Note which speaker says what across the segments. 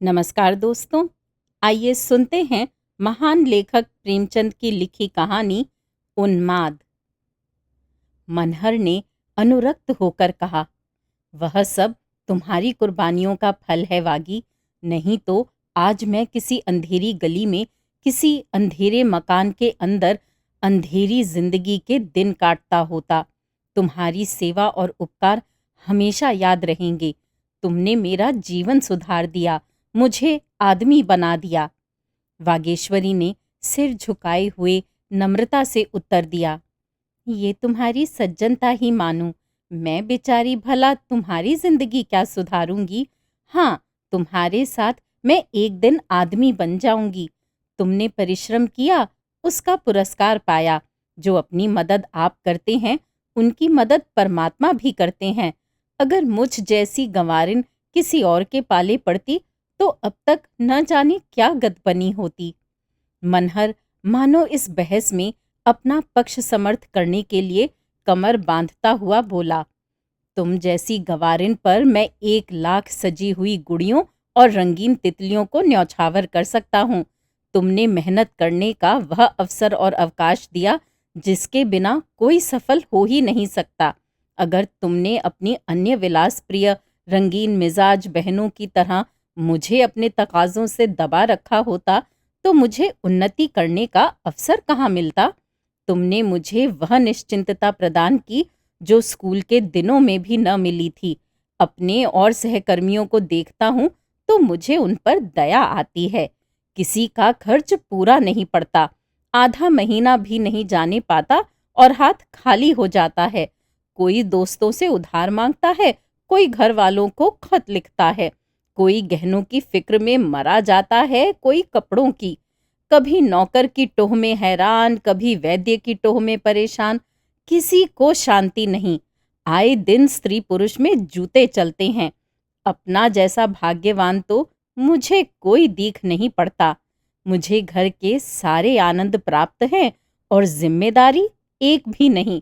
Speaker 1: नमस्कार दोस्तों। आइए सुनते हैं महान लेखक प्रेमचंद की लिखी कहानी उन्माद। मनहर ने अनुरक्त होकर कहा, वह सब तुम्हारी कुर्बानियों का फल है वागी। नहीं तो आज मैं किसी अंधेरी गली में, किसी अंधेरे मकान के अंदर अंधेरी जिंदगी के दिन काटता होता। तुम्हारी सेवा और उपकार हमेशा याद रहेंगे। तुमने मेरा जीवन सुधार दिया, मुझे आदमी बना दिया। वागेश्वरी ने सिर झुकाए हुए नम्रता से उत्तर दिया, ये तुम्हारी सज्जनता ही मानूं। मैं बेचारी भला तुम्हारी जिंदगी क्या सुधारूंगी। हाँ, तुम्हारे साथ मैं एक दिन आदमी बन जाऊंगी। तुमने परिश्रम किया, उसका पुरस्कार पाया। जो अपनी मदद आप करते हैं, उनकी मदद परमात्मा भी करते हैं। अगर मुझ जैसी गंवारिन किसी और के पाले पड़ती तो अब तक न जाने क्या गत बनी होती। मनहर मानो इस बहस में अपना पक्ष समर्थ करने के लिए कमर बांधता हुआ बोला, तुम जैसी गवारिन पर मैं 1,00,000 सजी हुई गुड़ियों और रंगीन तितलियों को न्यौछावर कर सकता हूँ। तुमने मेहनत करने का वह अवसर और अवकाश दिया जिसके बिना कोई सफल हो ही नहीं सकता। अगर तुमने अपनी अन्य विलास प्रिय रंगीन मिजाज बहनों की तरह मुझे अपने तकाजों से दबा रखा होता तो मुझे उन्नति करने का अवसर कहाँ मिलता। तुमने मुझे वह निश्चिंतता प्रदान की जो स्कूल के दिनों में भी न मिली थी। अपने और सहकर्मियों को देखता हूँ तो मुझे उन पर दया आती है। किसी का खर्च पूरा नहीं पड़ता, आधा महीना भी नहीं जाने पाता और हाथ खाली हो जाता है। कोई दोस्तों से उधार मांगता है, कोई घर वालों को खत लिखता है, कोई गहनों की फिक्र में मरा जाता है, कोई कपड़ों की। कभी नौकर की टोह में हैरान, कभी वैद्य की टोह में परेशान। किसी को शांति नहीं। आए दिन स्त्री पुरुष में जूते चलते हैं। अपना जैसा भाग्यवान तो मुझे कोई दीख नहीं पड़ता। मुझे घर के सारे आनंद प्राप्त हैं और जिम्मेदारी एक भी नहीं।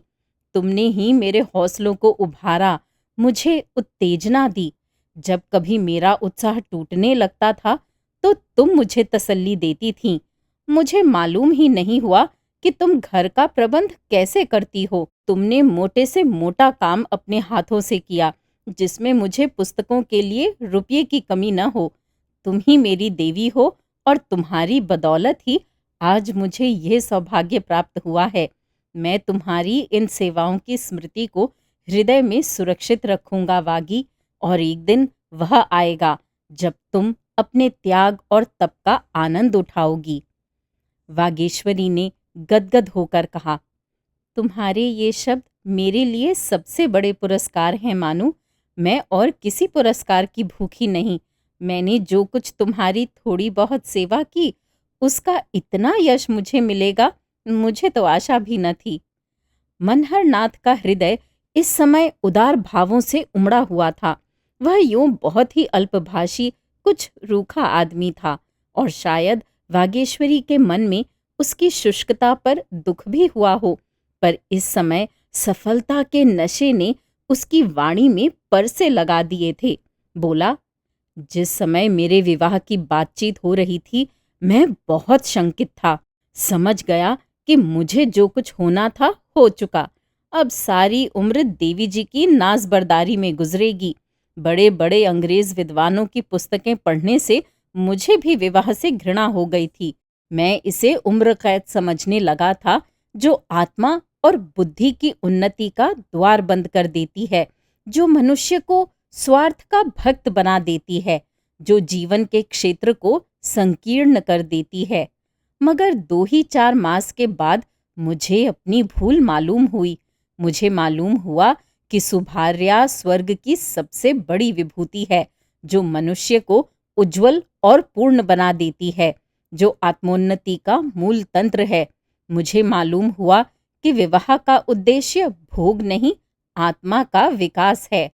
Speaker 1: तुमने ही मेरे हौसलों को उभारा, मुझे उत्तेजना दी। जब कभी मेरा उत्साह टूटने लगता था तो तुम मुझे तसल्ली देती थीं। मुझे मालूम ही नहीं हुआ कि तुम घर का प्रबंध कैसे करती हो। तुमने मोटे से मोटा काम अपने हाथों से किया जिसमें मुझे पुस्तकों के लिए रुपये की कमी न हो। तुम ही मेरी देवी हो और तुम्हारी बदौलत ही आज मुझे यह सौभाग्य प्राप्त हुआ है। मैं तुम्हारी इन सेवाओं की स्मृति को हृदय में सुरक्षित रखूंगा वागी। और एक दिन वह आएगा जब तुम अपने त्याग और तप का आनंद उठाओगी। वागेश्वरी ने गदगद होकर कहा, तुम्हारे ये शब्द मेरे लिए सबसे बड़े पुरस्कार हैं मानू। मैं और किसी पुरस्कार की भूखी नहीं। मैंने जो कुछ तुम्हारी थोड़ी बहुत सेवा की, उसका इतना यश मुझे मिलेगा, मुझे तो आशा भी न थी। मनहर नाथ का हृदय इस समय उदार भावों से उमड़ा हुआ था। वह यूं बहुत ही अल्पभाषी, कुछ रूखा आदमी था और शायद वागेश्वरी के मन में उसकी शुष्कता पर दुख भी हुआ हो। पर इस समय सफलता के नशे ने उसकी वाणी में परसे लगा दिए थे। बोला, जिस समय मेरे विवाह की बातचीत हो रही थी मैं बहुत शंकित था। समझ गया कि मुझे जो कुछ होना था हो चुका। अब सारी उम्र देवी जी की नाजबरदारी में गुजरेगी। बड़े बड़े अंग्रेज विद्वानों की पुस्तकें पढ़ने से मुझे भी विवाह से घृणा हो गई थी। मैं इसे उम्र कैद समझने लगा था जो आत्मा और बुद्धि की उन्नति का द्वार बंद कर देती है, जो मनुष्य को स्वार्थ का भक्त बना देती है, जो जीवन के क्षेत्र को संकीर्ण कर देती है। मगर 2 ही 4 मास के बाद मुझे अपनी भूल मालूम हुई। मुझे मालूम हुआ कि सुभार्या स्वर्ग की सबसे बड़ी विभूति है, जो मनुष्य को उज्जवल और पूर्ण बना देती है, जो आत्मोन्नति का मूल तंत्र है। मुझे मालूम हुआ कि विवाह का उद्देश्य भोग नहीं, आत्मा का विकास है।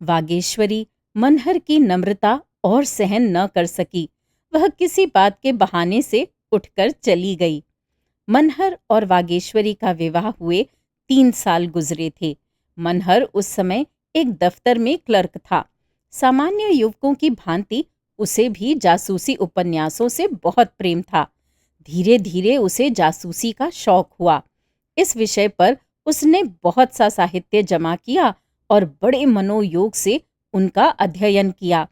Speaker 1: वागेश्वरी मनहर की नम्रता और सहन न कर सकी। वह किसी बात के बहाने से उठकर चली गई। मनहर और वागेश्वरी का विवाह हुए 3 साल गुजरे थे। मनहर उस समय एक दफ्तर में क्लर्क था। सामान्य युवकों की भांति उसे भी जासूसी उपन्यासों से बहुत प्रेम था। धीरे धीरे उसे जासूसी का शौक हुआ। इस विषय पर उसने बहुत सा साहित्य जमा किया और बड़े मनोयोग से उनका अध्ययन किया।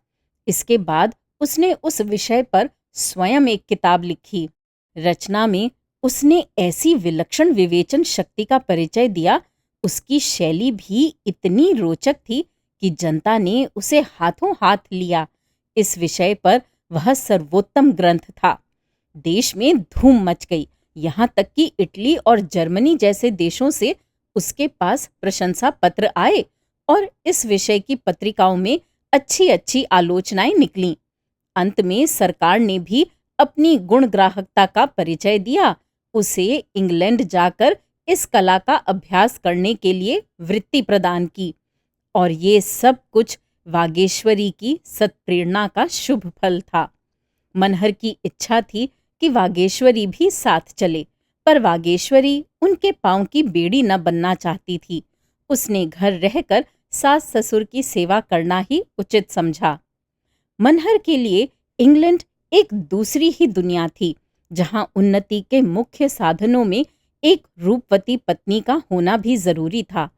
Speaker 1: इसके बाद उसने उस विषय पर स्वयं एक किताब लिखी। रचना में उसने ऐसी विलक्षण विवेचन शक्ति का परिचय दिया, उसकी शैली भी इतनी रोचक थी कि जनता ने उसे हाथों हाथ लिया। इस विषय पर वह सर्वोत्तम ग्रंथ था। देश में धूम मच गई, यहाँ तक कि इटली और जर्मनी जैसे देशों से उसके पास प्रशंसा पत्र आए और इस विषय की पत्रिकाओं में अच्छी अच्छी आलोचनाएं निकलीं। अंत में सरकार ने भी अपनी गुणग्राहकता का परिचय दिया। उसे इंग्लैंड जाकर इस कला का अभ्यास करने के लिए वृत्ति प्रदान की और ये सब कुछ वागेश्वरी की सत्प्रेरणा का शुभ फल था। मनहर की इच्छा थी कि वागेश्वरी भी साथ चले, पर वागेश्वरी उनके पांव की बेड़ी न बनना चाहती थी। उसने घर रहकर सास ससुर की सेवा करना ही उचित समझा। मनहर के लिए इंग्लैंड एक दूसरी ही दुनिया थी, जहां उन्नति के मुख्य साधनों में एक रूपवती पत्नी का होना भी जरूरी था।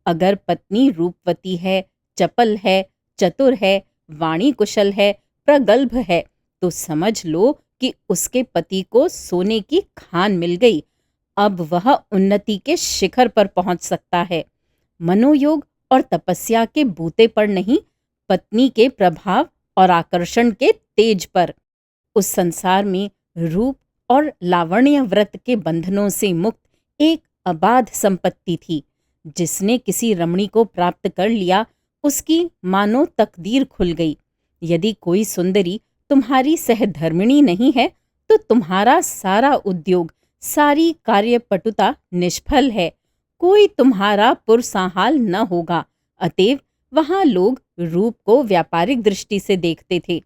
Speaker 1: अगर पत्नी रूपवती है, चपल है, चतुर है, वाणी कुशल है, प्रगल्भ है, तो समझ लो कि उसके पति को सोने की खान मिल गई। अब वह उन्नति के शिखर पर पहुंच सकता है। मनोयोग और तपस्या के बूते पर नहीं, पत्नी के प्रभाव और आकर्षण के तेज पर। उस संसार में रूप और लावण्य व्रत के बंधनों से मुक्त एक अबाध संपत्ति थी। जिसने किसी रमणी को प्राप्त कर लिया, उसकी मानो तकदीर खुल गई। यदि कोई सुंदरी तुम्हारी सहधर्मिणी नहीं है, तो तुम्हारा सारा उद्योग, सारी कार्यपटुता निष्फल है। कोई तुम्हारा पुरसाहाल न होगा। अतएव वहां लोग रूप को व्यापारिक दृष्टि से देखते थे।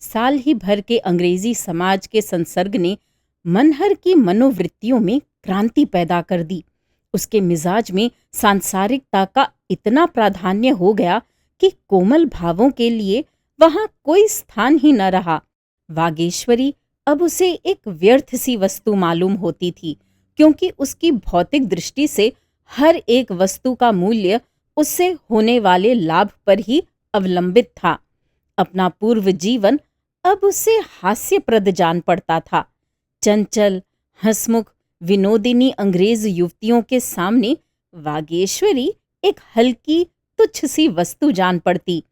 Speaker 1: साल ही भर के अंग्रेजी समाज के संसर्ग ने मनहर की मनोवृत्तियों में क्रांति पैदा कर दी। उसके मिजाज में सांसारिकता का इतना प्राधान्य हो गया कि कोमल भावों के लिए वहां कोई स्थान ही न रहा। वागेश्वरी अब उसे एक व्यर्थ सी वस्तु मालूम होती थी, क्योंकि उसकी भौतिक दृष्टि से हर एक वस्तु का मूल्य उससे होने वाले लाभ पर ही अवलंबित था। अपना पूर्व जीवन अब उसे हास्यप्रद जान पड़ता था। चंचल, हंसमुख, विनोदिनी अंग्रेज युवतियों के सामने वागेश्वरी एक हल्की तुच्छ सी वस्तु जान पड़ती।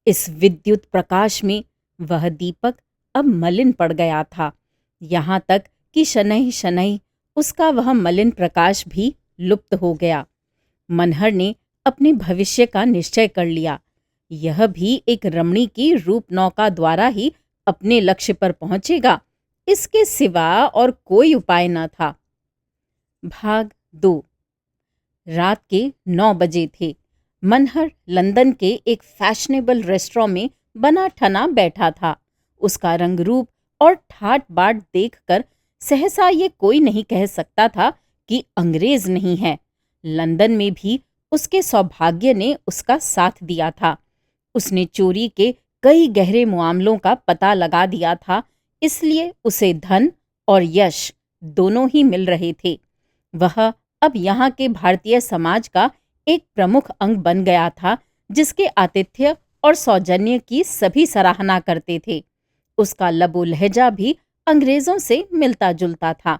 Speaker 1: इस विद्युत प्रकाश में वह दीपक अब मलिन पड़ गया था। यहाँ तक कि शनैः शनैः उसका वह मलिन प्रकाश भी लुप्त हो गया। मनहर ने अपने भविष्य का निश्चय कर लिया। यह भी एक रमणी की रूप नौका द्वारा ही अपने लक्ष्य पर पहुंचेगा, इसके सिवा और कोई उपाय न था। भाग 2। रात के 9 बजे थे। मनहर लंदन के एक फैशनेबल रेस्टोरेंट में बना ठना बैठा था। उसका रंग रूप और ठाट बाट देखकर सहसा ये कोई नहीं कह सकता था कि अंग्रेज नहीं है। लंदन में भी उसके सौभाग्य ने उसका साथ दिया था। उसने चोरी के कई गहरे मामलों का पता लगा दिया था, इसलिए उसे धन और यश दोनों ही मिल रहे थे। वह अब यहाँ के भारतीय समाज का एक प्रमुख अंग बन गया था, जिसके आतिथ्य और सौजन्य की सभी सराहना करते थे। उसका लबो लहजा भी अंग्रेजों से मिलता जुलता था।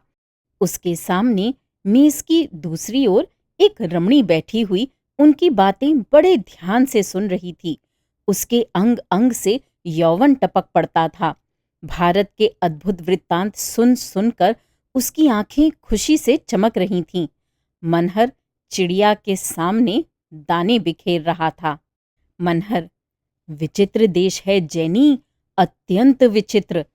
Speaker 1: उसके सामने मेज की दूसरी ओर एक रमणी बैठी हुई उनकी बातें बड़े ध्यान से सुन रही थी। उसके अंग अंग से यौवन टपक पड़ता था। भारत के अद्भुत वृत्तांत सुन सुनकर उसकी आंखें खुशी से चमक रही थीं। मनहर चिड़िया के सामने दाने बिखेर रहा था। मनहर, विचित्र देश है जैनी, अत्यंत विचित्र।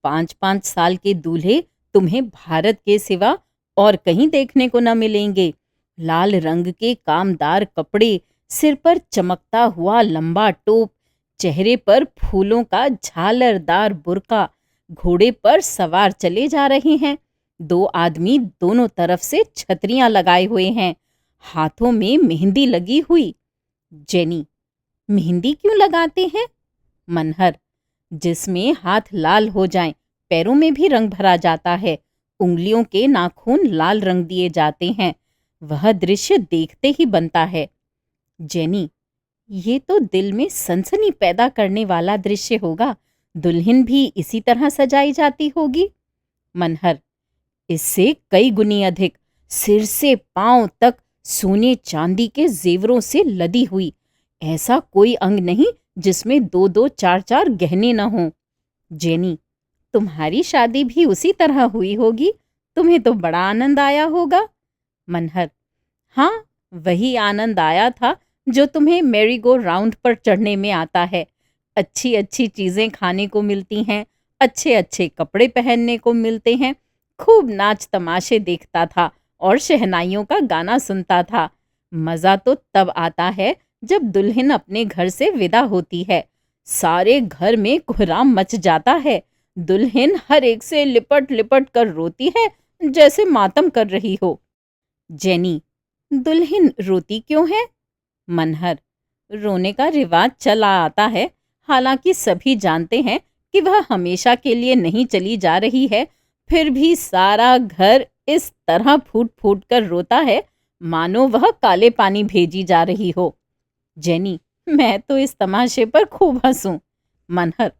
Speaker 1: 5-5 साल के दूल्हे तुम्हें भारत के सिवा और कहीं देखने को न मिलेंगे। लाल रंग के कामदार कपड़े, सिर पर चमकता हुआ लंबा टोप, चेहरे पर फूलों का झालरदार बुर्का, घोड़े पर सवार चले जा रहे हैं। 2 आदमी दोनों तरफ से छतरियां लगाए हुए हैं, हाथों में मेहंदी लगी हुई। जेनी, मेहंदी क्यों लगाते हैं? मनहर, जिसमें हाथ लाल हो जाएं, पैरों में भी रंग भरा जाता है, उंगलियों के नाखून लाल रंग दिए जाते हैं। वह दृश्य देखते ही बनता है। जेनी, ये तो दिल में सनसनी पैदा करने वाला दृश्य होगा। दुल्हन भी इसी तरह सजाई जाती होगी। मनहर, इससे कई गुनी अधिक, सिर से पांव तक सोने चांदी के जेवरों से लदी हुई। ऐसा कोई अंग नहीं जिसमें दो दो चार चार गहने न हों। जेनी, तुम्हारी शादी भी उसी तरह हुई होगी। तुम्हें तो बड़ा आनंद आया होगा। मनहर, हाँ, वही आनंद आया था जो तुम्हें मैरी गो राउंड पर चढ़ने में आता है। अच्छी अच्छी चीजें खाने को मिलती हैं, अच्छे अच्छे कपड़े पहनने को मिलते हैं, खूब नाच तमाशे देखता था और शहनाइयों का गाना सुनता था। मजा तो तब आता है जब दुल्हन अपने घर से विदा होती है। सारे घर में कोहराम मच जाता है। दुल्हन हर एक से लिपट लिपट कर रोती है, जैसे मातम कर रही हो। जेनी, दुल्हन रोती क्यों है? मनहर, रोने का रिवाज चला आता है। हालांकि सभी जानते हैं कि वह हमेशा के लिए नहीं चली जा रही है, फिर भी सारा घर इस तरह फूट फूट कर रोता है मानो वह काले पानी भेजी जा रही हो। जेनी, मैं तो इस तमाशे पर खूब हंसूं। मनहर,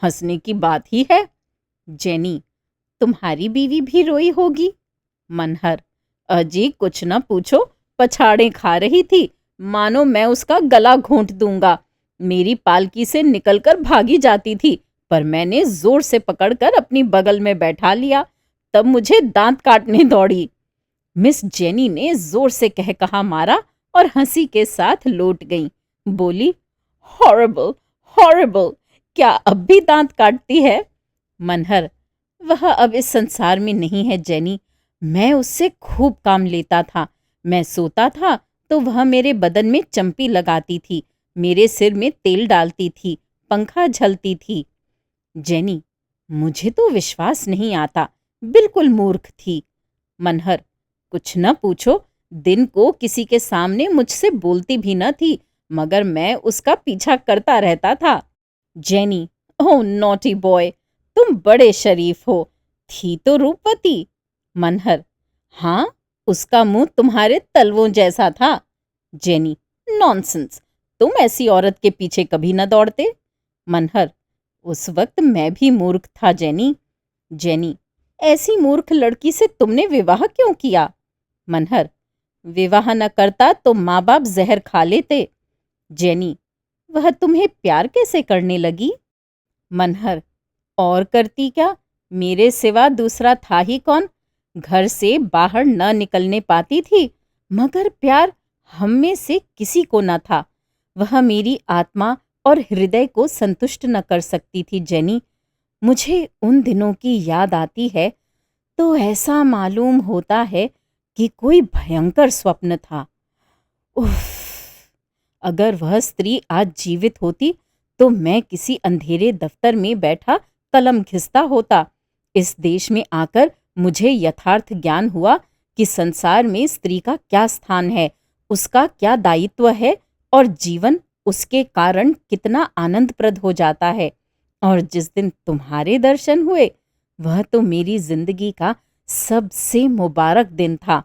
Speaker 1: हंसने की बात ही है। जेनी, तुम्हारी बीवी भी रोई होगी। मनहर, अजी कुछ न पूछो, पछाड़े खा रही थी मानो मैं उसका गला घोंट दूंगा। मेरी पालकी से निकलकर भागी जाती थी, पर मैंने जोर से पकड़कर अपनी बगल में बैठा लिया। तब मुझे दांत काटने दौड़ी। मिस जेनी ने जोर से कह कहा मारा और हंसी के साथ लौट गई। बोली, हॉरिबल, हॉरिबल, क्या अब भी दांत काटती है? मनहर, वह अब इस संसार में नहीं है जेनी। मैं उससे खूब काम लेता था। मैं सोता था तो वह मेरे बदन में चंपी लगाती थी, मेरे सिर में तेल डालती थी, पंखा झलती थी। जेनी, मुझे तो विश्वास नहीं आता, बिल्कुल मूर्ख थी। मनहर, कुछ न पूछो, दिन को किसी के सामने मुझसे बोलती भी न थी, मगर मैं उसका पीछा करता रहता था। जेनी, ओह नॉटी बॉय, तुम बड़े शरीफ हो। थी तो रूपवती। मनहर, हाँ, उसका मुंह तुम्हारे तलवों जैसा था। जेनी, नॉनसेंस, तुम ऐसी औरत के पीछे कभी न दौड़ते। मनहर, उस वक्त मैं भी मूर्ख था जेनी। जेनी, ऐसी मूर्ख लड़की से तुमने विवाह क्यों किया? मनहर, विवाह न करता तो माँ बाप जहर खा लेते। जेनी, वह तुम्हें प्यार कैसे करने लगी? मनहर, और करती क्या, मेरे सिवा दूसरा था ही कौन। घर से बाहर न निकलने पाती थी, मगर प्यार हम में से किसी को न था। वह मेरी आत्मा और हृदय को संतुष्ट न कर सकती थी। जेनी, मुझे उन दिनों की याद आती है तो ऐसा मालूम होता है कि कोई भयंकर स्वप्न था। उफ, अगर वह स्त्री आज जीवित होती तो मैं किसी अंधेरे दफ्तर में बैठा कलम घिसता होता। इस देश में आकर मुझे यथार्थ ज्ञान हुआ कि संसार में स्त्री का क्या स्थान है, उसका क्या दायित्व है और जीवन उसके कारण कितना आनंदप्रद हो जाता है। और जिस दिन तुम्हारे दर्शन हुए, वह तो मेरी जिंदगी का सबसे मुबारक दिन था।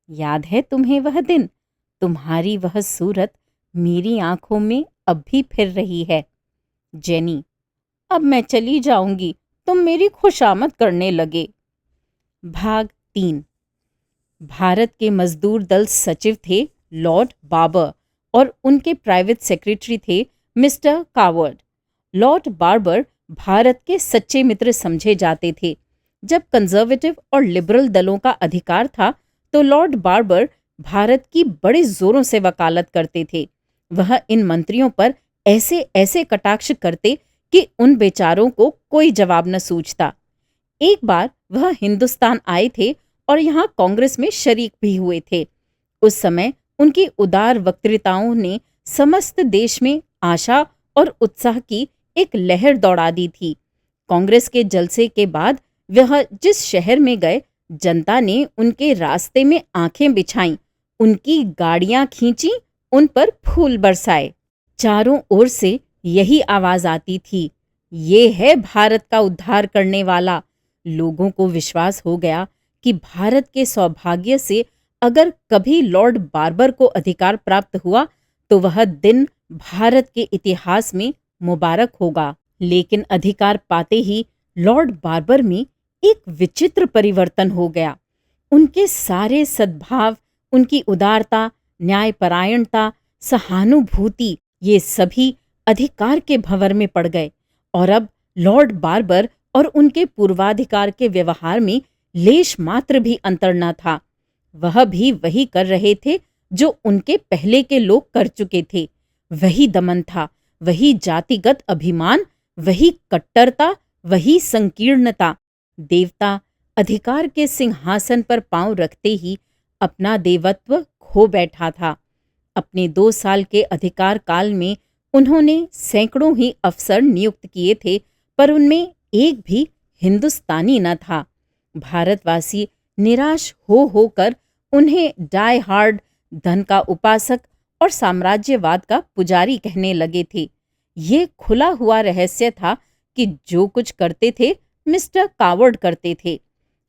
Speaker 1: याद है तुम्हें वह दिन? तुम्हारी वह सूरत मेरी आंखों में अब भी फिर रही है। जेनी, अब मैं चली जाऊंगी, तुम मेरी खुशामद करने लगे। भाग 3। भारत के मजदूर दल सचिव थे लॉर्ड बार्बर और उनके प्राइवेट सेक्रेटरी थे mister coward. Lord barber Bharat के सच्चे मित्र समझे जाते थे। जब कंजर्वेटिव और लिबरल दलों का अधिकार था तो लॉर्ड बार्बर भारत की बड़े जोरों से वकालत करते थे। वह इन मंत्रियों पर ऐसे ऐसे कटाक्ष करते कि उन बेचारों को कोई जवाब न सूझता। एक बार वह हिंदुस्तान आए थे और यहाँ कांग्रेस में शरीक भी हुए थे। उस समय उनकी उदार वक्तृताओं ने समस्त देश में आशा और उत्साह की एक लहर दौड़ा दी थी। कांग्रेस के जलसे के बाद वह जिस शहर में गए, जनता ने उनके रास्ते में आंखें बिछाईं, उनकी गाड़ियां खींची, उन पर फूल बरसाए। चारों ओर से यही आवाज आती थी, ये है भारत का उद्धार करने वाला। लोगों को विश्वास हो गया कि भारत के सौभाग्य से अगर कभी लॉर्ड बार्बर को अधिकार प्राप्त हुआ तो वह दिन भारत के इतिहास में मुबारक होगा। लेकिन अधिकार पाते ही लॉर्ड बार्बर में एक विचित्र परिवर्तन हो गया। उनके सारे सद्भाव, उनकी उदारता, न्यायपरायणता, सहानुभूति, ये सभी अधिकार के भंवर में पड़ गए और अब लॉर्ड बार्बर और उनके पूर्वाधिकार के व्यवहार में लेश मात्र भी अंतर न था। वह भी वही कर रहे थे जो उनके पहले के लोग कर चुके थे। वही दमन था, वही जातिगत अभिमान, वही कट्टरता, वही संकीर्णता। देवता अधिकार के सिंहासन पर पांव रखते ही अपना देवत्व खो बैठा था। अपने 2 साल के अधिकार काल में उन्होंने सैकड़ों ही अफसर नियुक्त किए थे, पर उनमें एक भी हिंदुस्तानी न था। भारतवासी निराश हो होकर उन्हें डाई हार्ड, धन का उपासक और साम्राज्यवाद का पुजारी कहने लगे थे। ये खुला हुआ रहस्य था कि जो कुछ करते थे मिस्टर कावर्ड करते थे।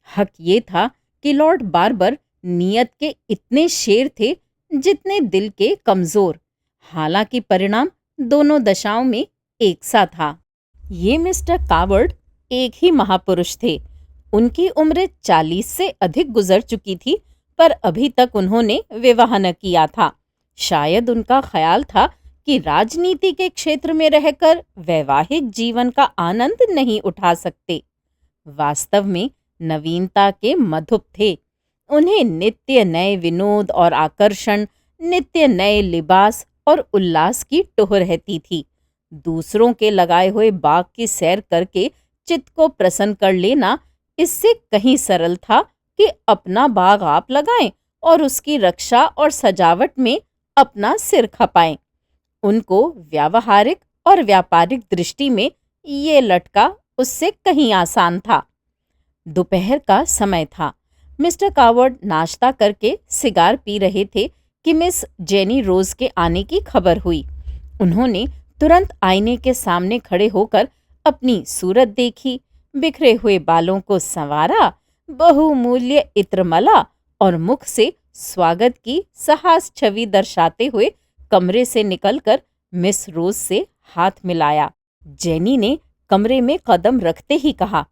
Speaker 1: हक ये था कि लॉर्ड बार्बर नियत के इतने शेर थे जितने दिल के कमजोर। हालांकि परिणाम दोनों दशाओं में एक सा था। ये मिस्टर कावर्ड एक ही महापुरुष थे। उनकी उम्र 40 से अधिक गुजर चुकी थी, पर अभी तक उन्होंने विवाह न किया था। शायद उनका ख्याल था कि राजनीति के क्षेत्र में रहकर वैवाहिक जीवन का आनंद नहीं उठा सकते। वास्तव में नवीनता के मधुप थे। उन्हें नित्य नए विनोद और आकर्षण, नित्य नए लिबास और उल्लास की टोह रहती थी। दूसरों के लगाए हुए बाग की सैर करके चित्त को प्रसन्न कर लेना इससे कहीं सरल था कि अपना बाग आप लगाएं और उसकी रक्षा और सजावट में अपना सिर खपाएं। उनको व्यावहारिक और व्यापारिक दृष्टि में ये लटका उससे कहीं आसान था। दोपहर का समय था। मिस्टर कावर्ड नाश्ता करके सिगार पी रहे थे कि मिस जेनी रोज के आने की खबर हुई। उन्होंने तुरंत आईने के सामने खड़े होकर अपनी सूरत देखी, बिखरे हुए बालों को संवारा, बहुमूल्य इत्र मला और मुख से स्वागत की सहास छवि दर्शाते हुए कमरे से निकलकर मिस रोज से हाथ मिलाया। जेनी ने कमरे में कदम रखते ही कहा,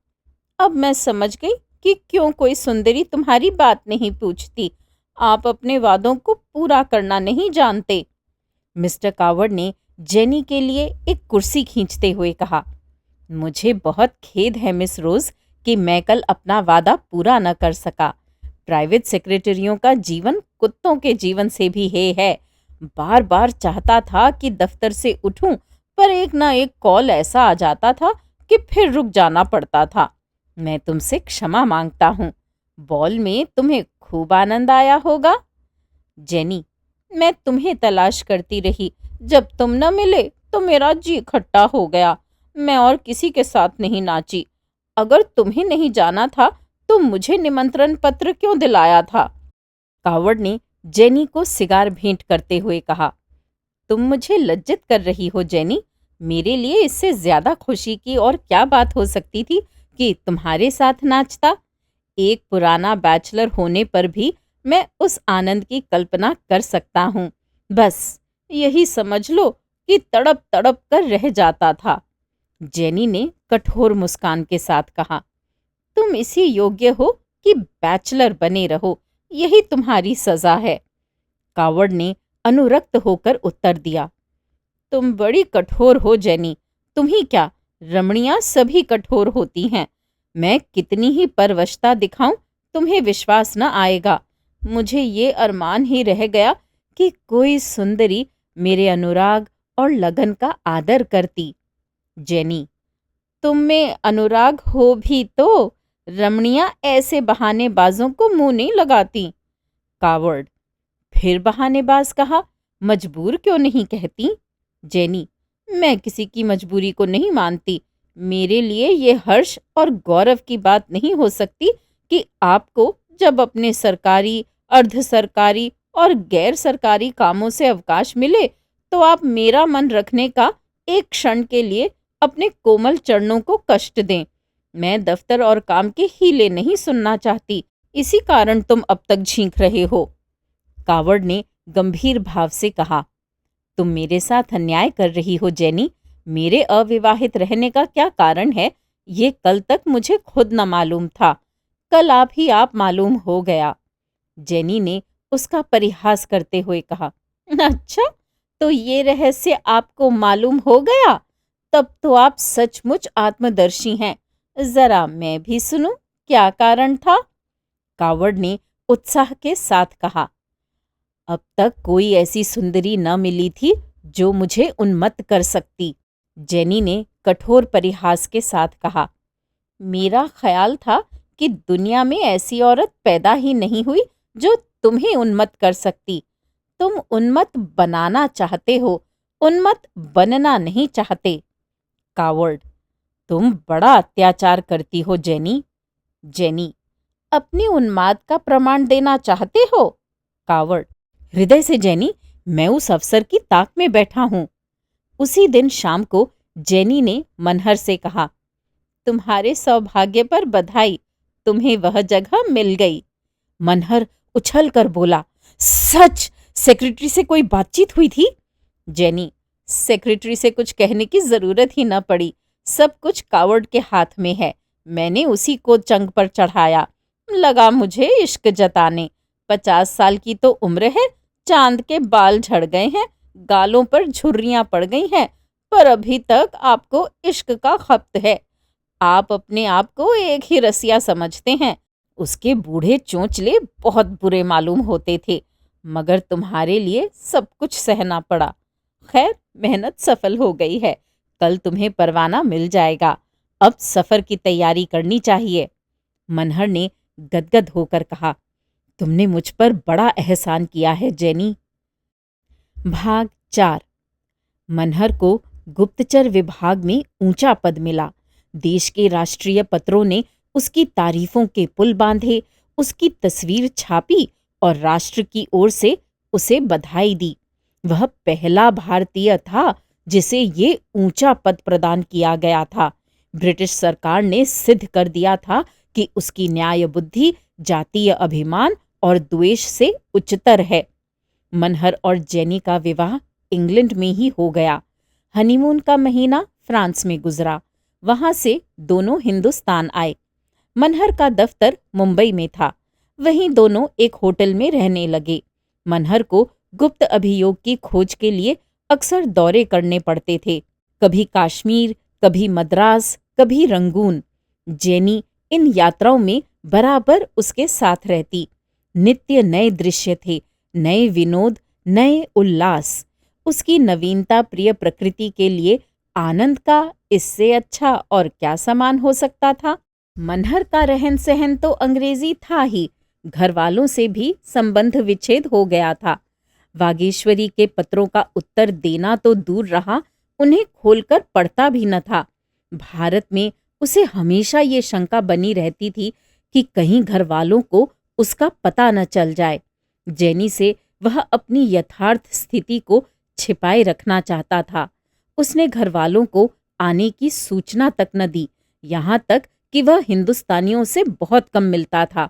Speaker 1: अब मैं समझ गई कि क्यों कोई सुंदरी तुम्हारी बात नहीं पूछती। आप अपने वादों को पूरा करना नहीं जानते। मिस्टर कावर्ड ने जेनी के लिए एक कुर्सी खींचते हुए कहा, मुझे बहुत खेद है मिस रोज कि मैं कल अपना वादा पूरा न कर सका। प्राइवेट सेक्रेटरियों का जीवन कुत्तों के जीवन से भी है। बार बार चाहता था कि दफ्तर से उठूं, पर एक ना एक कॉल ऐसा आ जाता था कि फिर रुक जाना पड़ता था। मैं तुमसे क्षमा मांगता हूँ। बॉल में तुम्हें खूब आनंद आया होगा। जेनी, मैं तुम्हें तलाश करती रही। जब तुम न मिले तो मेरा जी खट्टा हो गया। मैं और किसी के साथ नहीं नाची। अगर तुम्हें नहीं जाना था तो मुझे निमंत्रण पत्र क्यों दिलाया था? कावर्ड ने जेनी को सिगार भेंट करते हुए कहा, तुम मुझे लज्जित कर रही हो जेनी। मेरे लिए इससे ज्यादा खुशी की और क्या बात हो सकती थी कि तुम्हारे साथ नाचता। एक पुराना बैचलर होने पर भी मैं उस आनंद की कल्पना कर सकता हूँ। बस यही समझ लो कि तड़प तड़प कर रह जाता था। जेनी ने कठोर मुस्कान के साथ कहा, तुम इसी योग्य हो कि बैचलर बने रहो। यही तुम्हारी सजा है। कावर्ड ने अनुरक्त होकर उत्तर दिया, तुम बड़ी कठोर हो जेनी। तुम ही क्या, रमणियां सभी कठोर होती हैं। मैं कितनी ही परवशता दिखाऊं तुम्हें विश्वास न आएगा। मुझे ये अरमान ही रह गया कि कोई सुंदरी मेरे अनुराग और लगन का आदर करती। जेनी, तुम में अनुराग हो भी तो रमणियां ऐसे बहानेबाजों को मुंह नहीं लगाती। कावर्ड, फिर बहानेबाज कहा, मजबूर क्यों नहीं कहती? जेनी, मैं किसी की मजबूरी को नहीं मानती। मेरे लिए ये हर्ष और गौरव की बात नहीं हो सकती कि आपको जब अपने सरकारी, अर्ध सरकारी और गैर सरकारी कामों से अवकाश मिले तो आप मेरा मन रखने का एक क्षण के लिए अपने कोमल चरणों को कष्ट दें। मैं दफ्तर और काम के हीले नहीं सुनना चाहती, इसी कारण तुम अब तक झींक रहे हो। कावड़ ने गंभीर भाव से कहा, तुम मेरे साथ अन्याय कर रही हो जेनी। मेरे अविवाहित रहने का क्या कारण है, ये कल तक मुझे खुद न मालूम था। कल आप मालूम हो गया। जेनी ने उसका परिहास करते हुए कहा, अच्छा, तो ये रहस्य आपको मालूम हो गया? तब तो आप सचमुच आत्मदर्शी हैं। जरा मैं भी सुनूं, क्या कारण था? कावड़ ने उत्साह के साथ कहा, अब तक कोई ऐसी सुंदरी न मिली थी जो मुझे उन्मत्त कर सकती। जेनी ने कठोर परिहास के साथ कहा, मेरा ख्याल था कि दुनिया में ऐसी औरत पैदा ही नहीं हुई जो तुम्हें उन्मत्त कर सकती। तुम उन्मत्त बनाना चाहते हो, उन्मत्त बनना नहीं चाहते। कावर्ड, तुम बड़ा अत्याचार करती हो जेनी। जेनी, अपनी उन्माद का प्रमाण देना चाहते हो? कावर्ड, हृदय से जेनी, मैं उस अफसर की ताक में बैठा हूं। उसी दिन शाम को जेनी ने मनहर से कहा, तुम्हारे सौभाग्य पर बधाई, तुम्हें वह जगह मिल गई। मनहर उछल कर बोला, सच? सेक्रेटरी से कोई बातचीत हुई थी? जेनी, सेक्रेटरी से कुछ कहने की जरूरत ही न पड़ी। सब कुछ कावड़ के हाथ में है। मैंने उसी को चंग पर चढ़ाया। लगा मुझे इश्क जताने। 50 साल की तो उम्र है, चांद के बाल झड़ गए हैं, गालों पर झुर्रियां पड़ गई हैं, पर अभी तक आपको इश्क का खप्त है। आप अपने आप को एक ही रसिया समझते हैं। उसके बूढ़े चोंचले बहुत बुरे मालूम होते थे, मगर तुम्हारे लिए सब कुछ सहना पड़ा। खैर, मेहनत सफल हो गई है। कल तुम्हें परवाना मिल जाएगा। अब सफर की तैयारी करनी चाहिए। मनहर ने गदगद होकर कहा, तुमने मुझ पर बड़ा एहसान किया है जेनी। भाग 4। मनहर को गुप्तचर विभाग में ऊंचा पद मिला। देश के राष्ट्रीय पत्रों ने उसकी तारीफों के पुल बांधे, उसकी तस्वीर छापी और राष्ट्र की ओर से उसे बधाई दी। वह पहला भारतीय था जिसे ये ऊंचा पद प्रदान किया गया था। ब्रिटिश सरकार ने सिद्ध कर दिया था कि उसकी न्याय बुद्धि जातीय अभिमान और द्वेष से उच्चतर है। मनहर और जेनी का विवाह इंग्लैंड में ही हो गया। हनीमून का महीना फ्रांस में गुजरा। वहां से दोनों हिंदुस्तान आए। मनहर का दफ्तर मुंबई में था। वहीं दोनों एक होटल में रहने लगे। मनहर को गुप्त अभियोग की खोज के लिए अक्सर दौरे करने पड़ते थे। कभी कश्मीर, कभी मद्रास, कभी रंगून। जेनी इन यात्राओं में बराबर उसके साथ रहती। नित्य नए दृश्य थे, नए विनोद, नए उल्लास। उसकी नवीनता प्रिय प्रकृति के लिए आनंद का इससे अच्छा और क्या समान हो सकता था। मनहर का रहन सहन तो अंग्रेजी था ही। घर वालों से भी संबंध विच्छेद हो गया था। वागीश्वरी के पत्रों का उत्तर देना तो दूर रहा, उन्हें खोलकर पढ़ता भी न था। भारत में उसे हमेशा ये शंका बनी रहती थी कि कहीं घर वालों को उसका पता न चल जाए। जेनी से वह अपनी यथार्थ स्थिति को छिपाए रखना चाहता था। उसने घर वालों को आने की सूचना तक न दी, यहाँ तक कि वह हिंदुस्तानियों से बहुत कम मिलता था।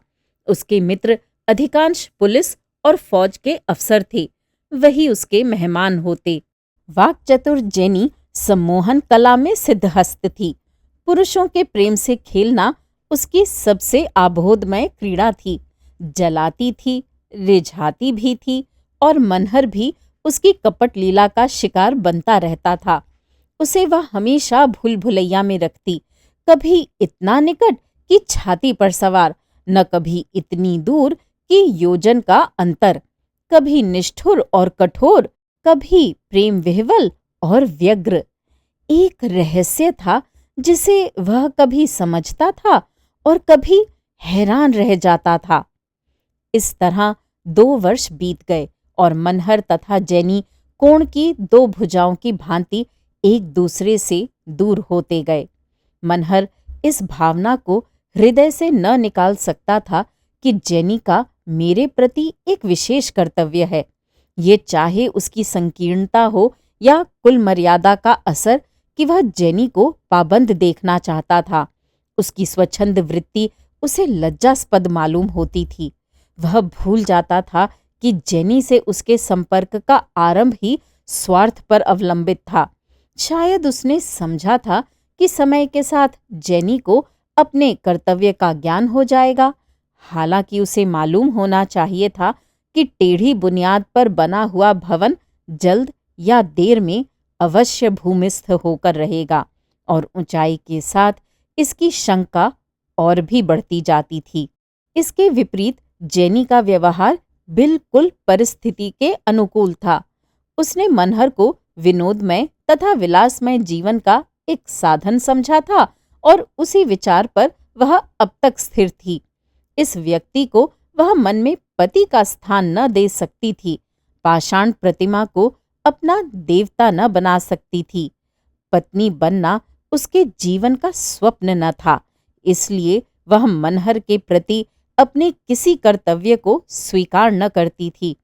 Speaker 1: उसके मित्र अधिकांश पुलिस और फौज के अफसर थे, वही उसके मेहमान होते। वाक्चतुर जेनी सम्मोहन कला में सिद्धहस्त थी। पुरुषों के प्रेम से खेलना उसकी सबसे आबोधमय क्रीड़ा थी। जलाती थी, रिझाती भी थी, और मनहर भी उसकी कपट लीला का शिकार बनता रहता था। उसे वह हमेशा भूल भुलैया में रखती, कभी इतना निकट कि छाती पर सवार, न कभी इतनी दूर कि योजन का अंतर, कभी निष्ठुर और कठोर, कभी प्रेम विह्वल और व्यग्र। एक रहस्य था जिसे वह कभी समझता था और कभी हैरान रह जाता था। इस तरह 2 वर्ष बीत गए और मनहर तथा जेनी कोण की 2 भुजाओं की भांति एक दूसरे से दूर होते गए। मनहर इस भावना को हृदय से न निकाल सकता था कि जेनी का मेरे प्रति एक विशेष कर्तव्य है। ये चाहे उसकी संकीर्णता हो या कुल मर्यादा का असर कि वह जेनी को पाबंद देखना चाहता था। उसकी स्वच्छंद वृत्ति उसे लज्जास्पद मालूम होती थी। वह भूल जाता था कि जेनी से उसके संपर्क का आरंभ ही स्वार्थ पर अवलंबित था। शायद उसने समझा था कि समय के साथ जेनी को अपने कर्तव्य का ज्ञान हो जाएगा। हालांकि उसे मालूम होना चाहिए था कि टेढ़ी बुनियाद पर बना हुआ भवन जल्द या देर में अवश्य भूमिस्थ होकर रहेगा, और ऊंचाई के साथ इसकी शंका और भी बढ़ती जाती थी। इसके विपरीत जेनी का व्यवहार बिल्कुल परिस्थिति के अनुकूल था। उसने मनहर को विनोदमय तथा विलासमय जीवन का एक साधन समझा था, और उसी विचार पर वह अब तक स्थिर थी। इस व्यक्ति को वह मन में पति का स्थान न दे सकती थी, पाषाण प्रतिमा को अपना देवता न बना सकती थी। पत्नी बनना उसके जीवन का स्वप्न न था, इसलिए वह मनहर के प्रति अपने किसी कर्तव्य को स्वीकार न करती थी।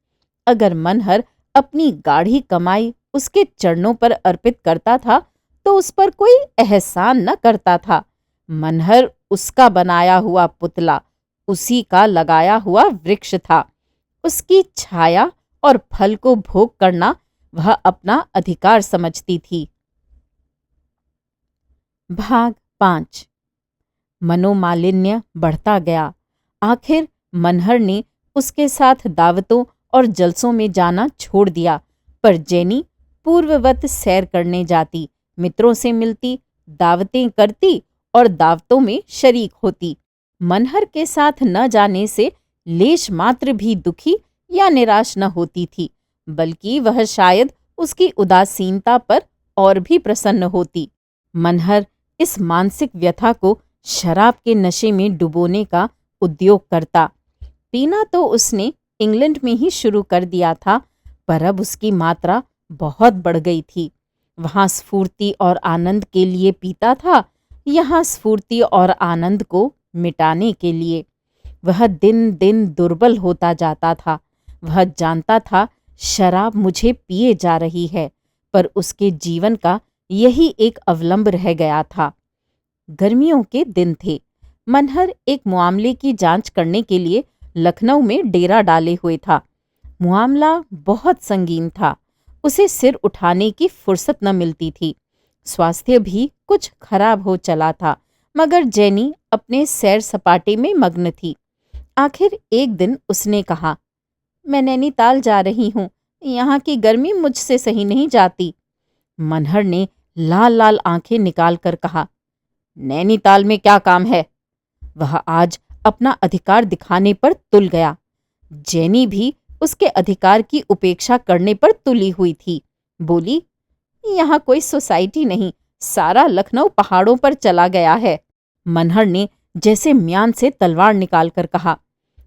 Speaker 1: अगर मनहर अपनी गाढ़ी कमाई उसके चरणों पर अर्पित करता था तो उस पर कोई एहसान न करता था। मनहर उसका बनाया हुआ पुतला, उसी का लगाया हुआ वृक्ष था। उसकी छाया और फल को भोग करना वह अपना अधिकार समझती थी। भाग 5। मनोमालिन्य बढ़ता गया। आखिर मनहर ने उसके साथ दावतों और जलसों में जाना छोड़ दिया, पर जेनी पूर्ववत सैर करने जाती, मित्रों से मिलती, दावतें करती और दावतों में शरीक होती। मनहर के साथ न जाने से लेश मात्र भी दुखी या निराश न होती थी, बल्कि वह शायद उसकी उदासीनता पर और भी प्रसन्न होती। मनहर इस मानसिक व्यथा को शराब के नशे में डुबोने का उद्योग करता। पीना तो उसने इंग्लैंड में ही शुरू कर दिया था, पर अब उसकी मात्रा बहुत बढ़ गई थी। वहाँ स्फूर्ति और आनंद के लिए पीता था, यहाँ स्फूर्ति और आनंद को मिटाने के लिए। वह दिन दिन दुर्बल होता जाता था। वह जानता था शराब मुझे पिए जा रही है, पर उसके जीवन का यही एक अवलंब रह गया था। गर्मियों के दिन थे। मनहर एक मामले की जांच करने के लिए लखनऊ में डेरा डाले हुए था। मामला बहुत संगीन था। उसे सिर उठाने की फुर्सत न मिलती थी। स्वास्थ्य भी कुछ खराब हो चला था, मगर जेनी अपने सैर सपाटे में मग्न थी। आखिर एक दिन उसने कहा, मैं नैनीताल जा रही हूँ, यहाँ की गर्मी मुझसे सही नहीं जाती। मनहर ने लाल लाल आंखें निकाल कर कहा, नैनीताल में क्या काम है? वह आज अपना अधिकार दिखाने पर तुल गया। जेनी भी उसके अधिकार की उपेक्षा करने पर तुली हुई थी। बोली, यहाँ कोई सोसाइटी नहीं, सारा लखनऊ पहाड़ों पर चला गया है। मनहर ने जैसे म्यान से तलवार निकालकर कहा,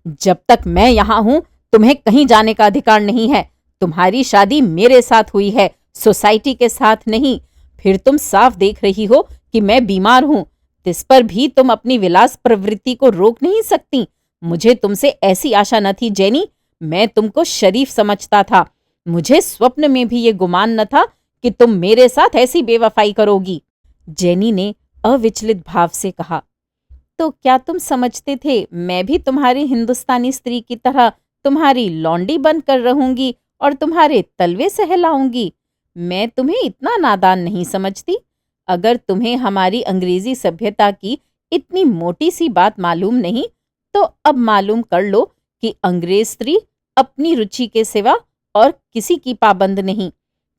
Speaker 1: जब तक मैं यहाँ हूं तुम्हें कहीं जाने का अधिकार नहीं है। तुम्हारी शादी मेरे साथ हुई है, सोसाइटी के साथ नहीं। फिर तुम साफ देख रही हो कि मैं बीमार हूं, इस पर भी तुम अपनी विलास प्रवृत्ति को रोक नहीं सकती। मुझे तुमसे ऐसी आशा न थी जेनी। मैं तुमको शरीफ समझता था। मुझे स्वप्न में भी ये गुमान न था कि तुम मेरे साथ ऐसी बेवफाई करोगी। जेनी ने अविचलित भाव से कहा, तो क्या तुम समझते थे मैं भी तुम्हारी हिंदुस्तानी स्त्री की तरह तुम्हारी लौंडी बनकर रहूंगी और तुम्हारे तलवे सहलाऊंगी? मैं तुम्हें इतना नादान नहीं समझती। अगर तुम्हें हमारी अंग्रेजी सभ्यता की इतनी मोटी सी बात मालूम नहीं, तो अब मालूम कर लो कि अंग्रेज स्त्री अपनी रुचि के सिवा और किसी की पाबंद नहीं।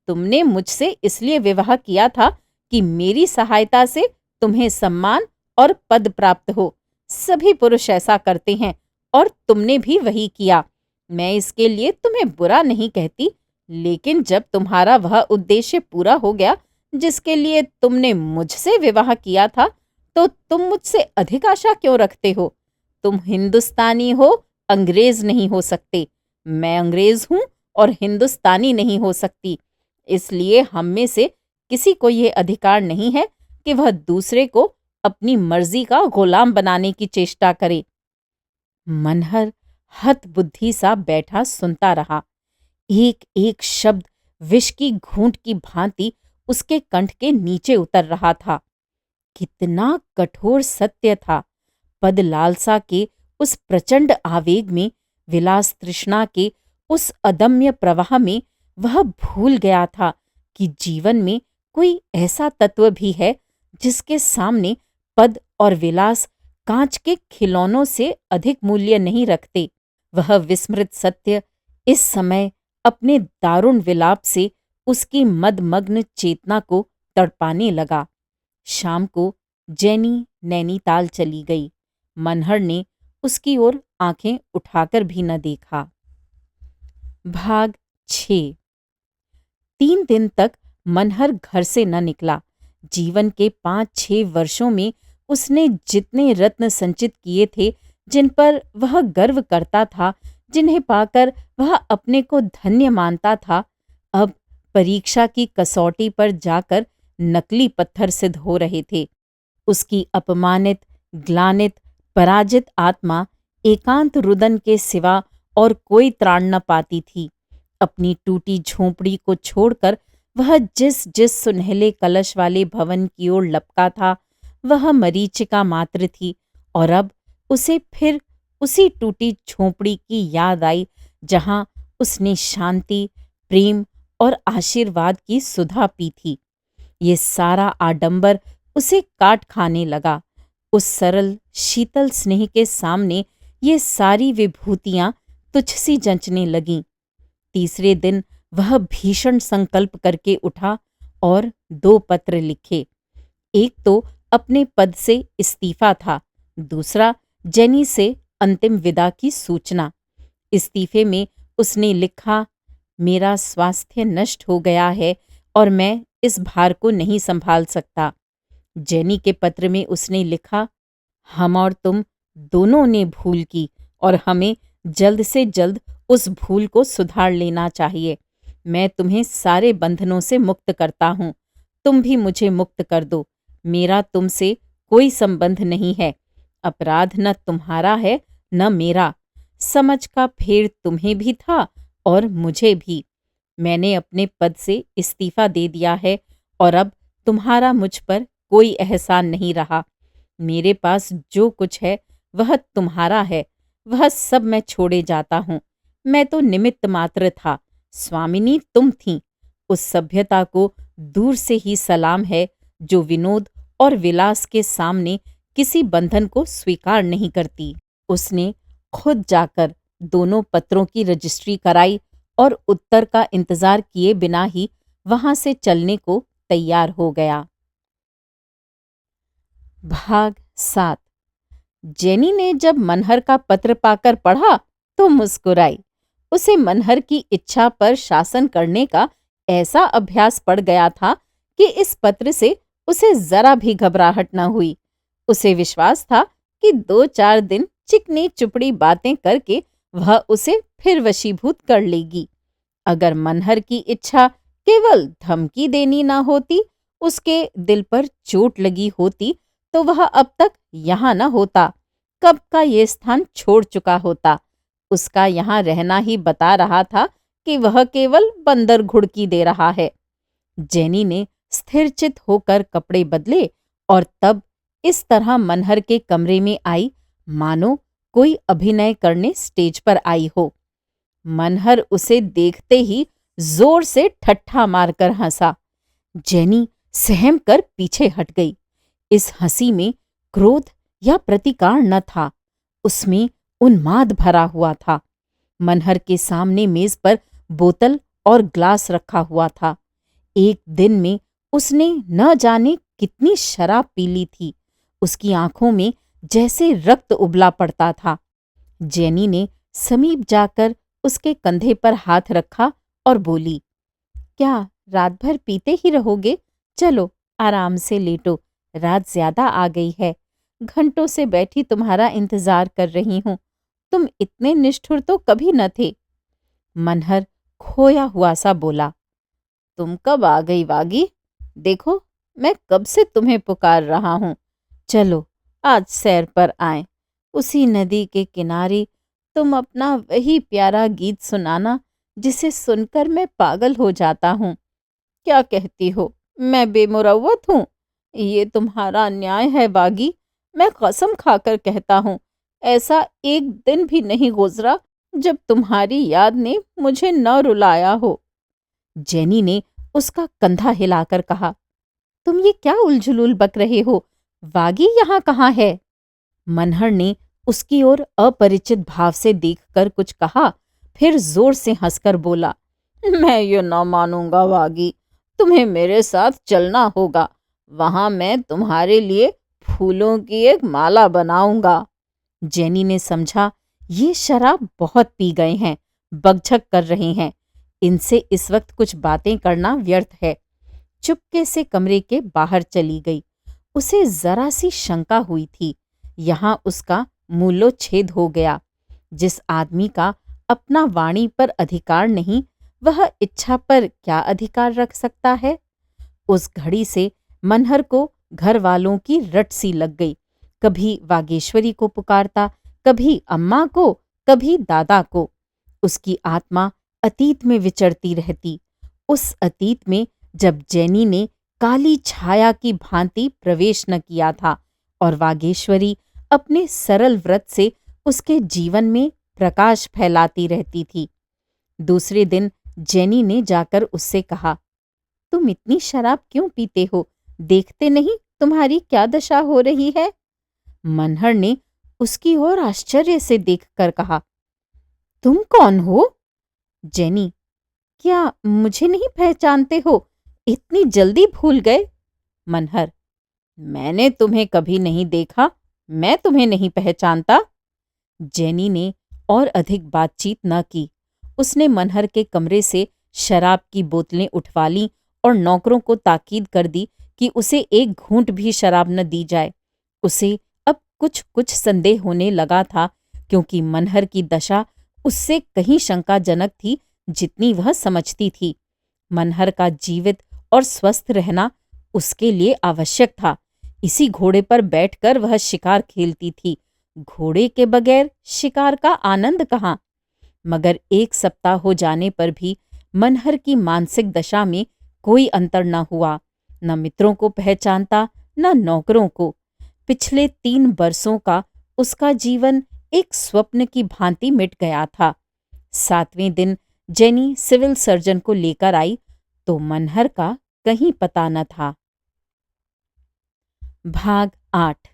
Speaker 1: तुमने मुझसे इसलिए विवाह किया था कि मेरी सहायता से तुम्हें सम्मान और पद प्राप्त हो। सभी पुरुष ऐसा करते हैं और तुमने भी वही किया। मैं इसके लिए तुम्हें बुरा नहीं कहती, लेकिन जब तुम्हारा वह उद्देश्य पूरा हो गया जिसके लिए तुमने मुझसे विवाह किया था, तो तुम मुझसे अधिक आशा क्यों रखते हो? तुम हिंदुस्तानी हो, अंग्रेज नहीं हो सकते। मैं अंग्रेज हूं और हिंदुस्तानी नहीं हो सकती। इसलिए हम में से किसी को यह अधिकार नहीं है कि वह दूसरे को अपनी मर्जी का गुलाम बनाने की चेष्टा करे। मनहर हतबुद्धि सा बैठा सुनता रहा। एक एक शब्द विष की घूंट की भांति उसके कंठ के नीचे उतर रहा था। कितना कठोर सत्य था! पद लालसा के उस प्रचंड आवेग में, विलास तृष्णा के उस अदम्य प्रवाह में वह भूल गया था कि जीवन में कोई ऐसा तत्व भी है जिसके सामने पद और विलास कांच के खिलौनों से अधिक मूल्य नहीं रखते। वह विस्मृत सत्य इस समय अपने दारुण विलाप से उसकी मदमग्न चेतना को तड़पाने लगा। शाम को जेनी नैनीताल चली गई। मनहर ने उसकी ओर आंखें उठाकर भी न देखा। भाग 6। 3 दिन तक मनहर घर से न निकला। जीवन के 5-6 वर्षों में उसने जितने रत्न संचित किए थे, जिन पर वह गर्व करता था, जिन्हें पाकर वह अपने को धन्य मानता था, अब परीक्षा की कसौटी पर जाकर नकली पत्थर सिद्ध हो रहे थे। उसकी अपमानित, ग्लानित, पराजित आत्मा एकांत रुदन के सिवा और कोई त्राण न पाती थी। अपनी टूटी झोंपड़ी को छोड़कर वह जिस जिस सुनहले कलश वाले भवन की ओर लपका था, वह मरीचिका मात्र थी, और अब उसे फिर उसी टूटी झोंपड़ी की याद आई जहां उसने शांति, प्रेम और आशीर्वाद की सुधा पी थी। ये सारा आडंबर उसे काट खाने लगा। उस सरल शीतल स्नेह के सामने ये सारी विभूतियां तुझसी जंचने लगीं। तीसरे दिन वह भीषण संकल्प करके उठा और 2 पत्र लिखे। एक तो अपने पद से इस्तीफा था, दूसरा जेनी से अंतिम विदा की सूचना। इस्तीफे में उसने लिखा, मेरा स्वास्थ्य नष्ट हो गया है और मैं इस भार को नहीं संभाल सकता। जेनी के पत्र में उसने लिखा, हम और तुम दोनों ने भूल की और हमें जल्द से जल्द उस भूल को सुधार लेना चाहिए। मैं तुम्हें सारे बंधनों से मुक्त करता हूँ, तुम भी मुझे मुक्त कर दो। मेरा तुमसे कोई संबंध नहीं है। अपराध न तुम्हारा है न मेरा। समझ का फेर तुम्हें भी था और मुझे भी। मैंने अपने पद से इस्तीफा दे दिया है और अब तुम्हारा मुझ पर कोई एहसान नहीं रहा। मेरे पास जो कुछ है वह तुम्हारा है, वह सब मैं छोड़े जाता हूँ। मैं तो निमित्त मात्र था, स्वामिनी तुम थीं। उस सभ्यता को दूर से ही सलाम है जो विनोद और विलास के सामने किसी बंधन को स्वीकार नहीं करती। उसने खुद जाकर दोनों पत्रों की रजिस्ट्री कराई और उत्तर का इंतजार किए बिना ही वहां से चलने को तैयार हो गया। भाग 7। जेनी ने जब मनहर का पत्र पाकर पढ़ा तो मुस्कुराई। उसे मनहर की इच्छा पर शासन करने का ऐसा अभ्यास पड़ गया था कि इस पत्र से उसे जरा भी घबराहट न हुई। उसे विश्वास था कि 2-4 दिन चिकनी चुपड़ी बातें करके वह उसे फिर वशीभूत कर लेगी। अगर मनहर की इच्छा केवल धमकी देनी न होती, उसके दिल पर चोट लगी होती, तो वह अब तक यहाँ न होता, कब का ये स्थान छोड़ चुका होता। उसका यहाँ रहना ही बता रहा था कि वह केवल बंदर घुड़की दे रहा है। जेनी ने स्थिरचित होकर कपड़े बदले और तब इस तरह मनहर के कमरे में आई मानो कोई अभिनय करने स्टेज पर आई हो। मनहर उसे देखते ही जोर से ठट्ठा मारकर हंसा। जेनी सहम कर पीछे हट गई। इस हंसी में क्रोध या प्रतिकार न था, उसमें उन्माद भरा हुआ था। मनहर के सामने मेज पर बोतल और ग्लास रखा हुआ था। एक दिन में उसने न जाने कितनी शराब पी ली थी। उसकी आंखों में जैसे रक्त उबला पड़ता था। जेनी ने समीप जाकर उसके कंधे पर हाथ रखा और बोली, क्या रात भर पीते ही रहोगे? चलो आराम से लेटो, रात ज्यादा आ गई है। घंटों से बैठी तुम्हारा इंतजार कर रही हूं। तुम इतने निष्ठुर तो कभी न थे। मनहर खोया हुआ सा बोला, तुम कब आ गई वागी? देखो मैं कब से तुम्हें पुकार रहा हूं। चलो आज सैर पर आए। उसी नदी के किनारे तुम अपना वही प्यारा गीत सुनाना जिसे सुनकर मैं पागल हो जाता हूँ। क्या कहती हो? मैं बेमुरव्वत हूँ। ये तुम्हारा अन्याय है बागी। मैं कसम खाकर कहता हूँ, ऐसा एक दिन भी नहीं गुजरा जब तुम्हारी याद ने मुझे न रुलाया हो। जेनी ने उसका कंधा हिलाकर कहा, तुम ये क्या उलझुलुल बक रहे हो? वागी यहाँ कहाँ है? मनहर ने उसकी ओर अपरिचित भाव से देखकर कुछ कहा, फिर जोर से हंसकर बोला, मैं ये ना मानूंगा वागी। तुम्हें मेरे साथ चलना होगा। वहां मैं तुम्हारे लिए फूलों की एक माला बनाऊंगा। जेनी ने समझा, ये शराब बहुत पी गए हैं, बकझक कर रहे हैं। इनसे इस वक्त कुछ बातें करना व्यर्थ है। चुपके से कमरे के बाहर चली गई। उसे जरा सी शंका हुई थी। यहाँ उसका मूलोच्छेद हो गया। जिस आदमी का अपना वाणी पर अधिकार नहीं, वह इच्छा पर क्या अधिकार रख सकता है? उस घड़ी से मनहर को घर वालों की रट सी लग गई। कभी वागेश्वरी को पुकारता, कभी अम्मा को, कभी दादा को। उसकी आत्मा अतीत में विचरती रहती, उस अतीत में जब जेनी ने काली छाया की भांति प्रवेश न किया था और वागेश्वरी अपने सरल व्रत से उसके जीवन में प्रकाश फैलाती रहती थी। दूसरे दिन जेनी ने जाकर उससे कहा, तुम इतनी शराब क्यों पीते हो? देखते नहीं तुम्हारी क्या दशा हो रही है? मनहर ने उसकी ओर आश्चर्य से देखकर कहा, तुम कौन हो? जेनी, क्या मुझे नहीं पहचानते हो? इतनी जल्दी भूल गए? मनहर, मैंने तुम्हें कभी नहीं देखा, मैं तुम्हें नहीं पहचानता। जेनी ने और अधिक बातचीत न की। उसने मनहर के कमरे से शराब की बोतलें उठवा लीं और नौकरों को ताकीद कर दी कि उसे एक घूंट भी शराब न दी जाए। उसे अब कुछ कुछ संदेह होने लगा था, क्योंकि मनहर की दशा उससे कहीं शंकाजनक थी जितनी वह समझती थी। मनहर का जीवित और स्वस्थ रहना उसके लिए आवश्यक था। इसी घोड़े पर बैठकर वह शिकार खेलती थी। घोड़े के बगैर शिकार का आनंद कहाँ? मगर एक सप्ताह हो जाने पर भी मनहर की मानसिक दशा में कोई अंतर न हुआ। न मित्रों को पहचानता, न नौकरों को। पिछले 3 बरसों का उसका जीवन एक स्वप्न की भांति मिट गया था। 7वें दिन जेनी सिविल सर्जन को लेकर आई तो मनहर का कहीं पता न था। भाग 8।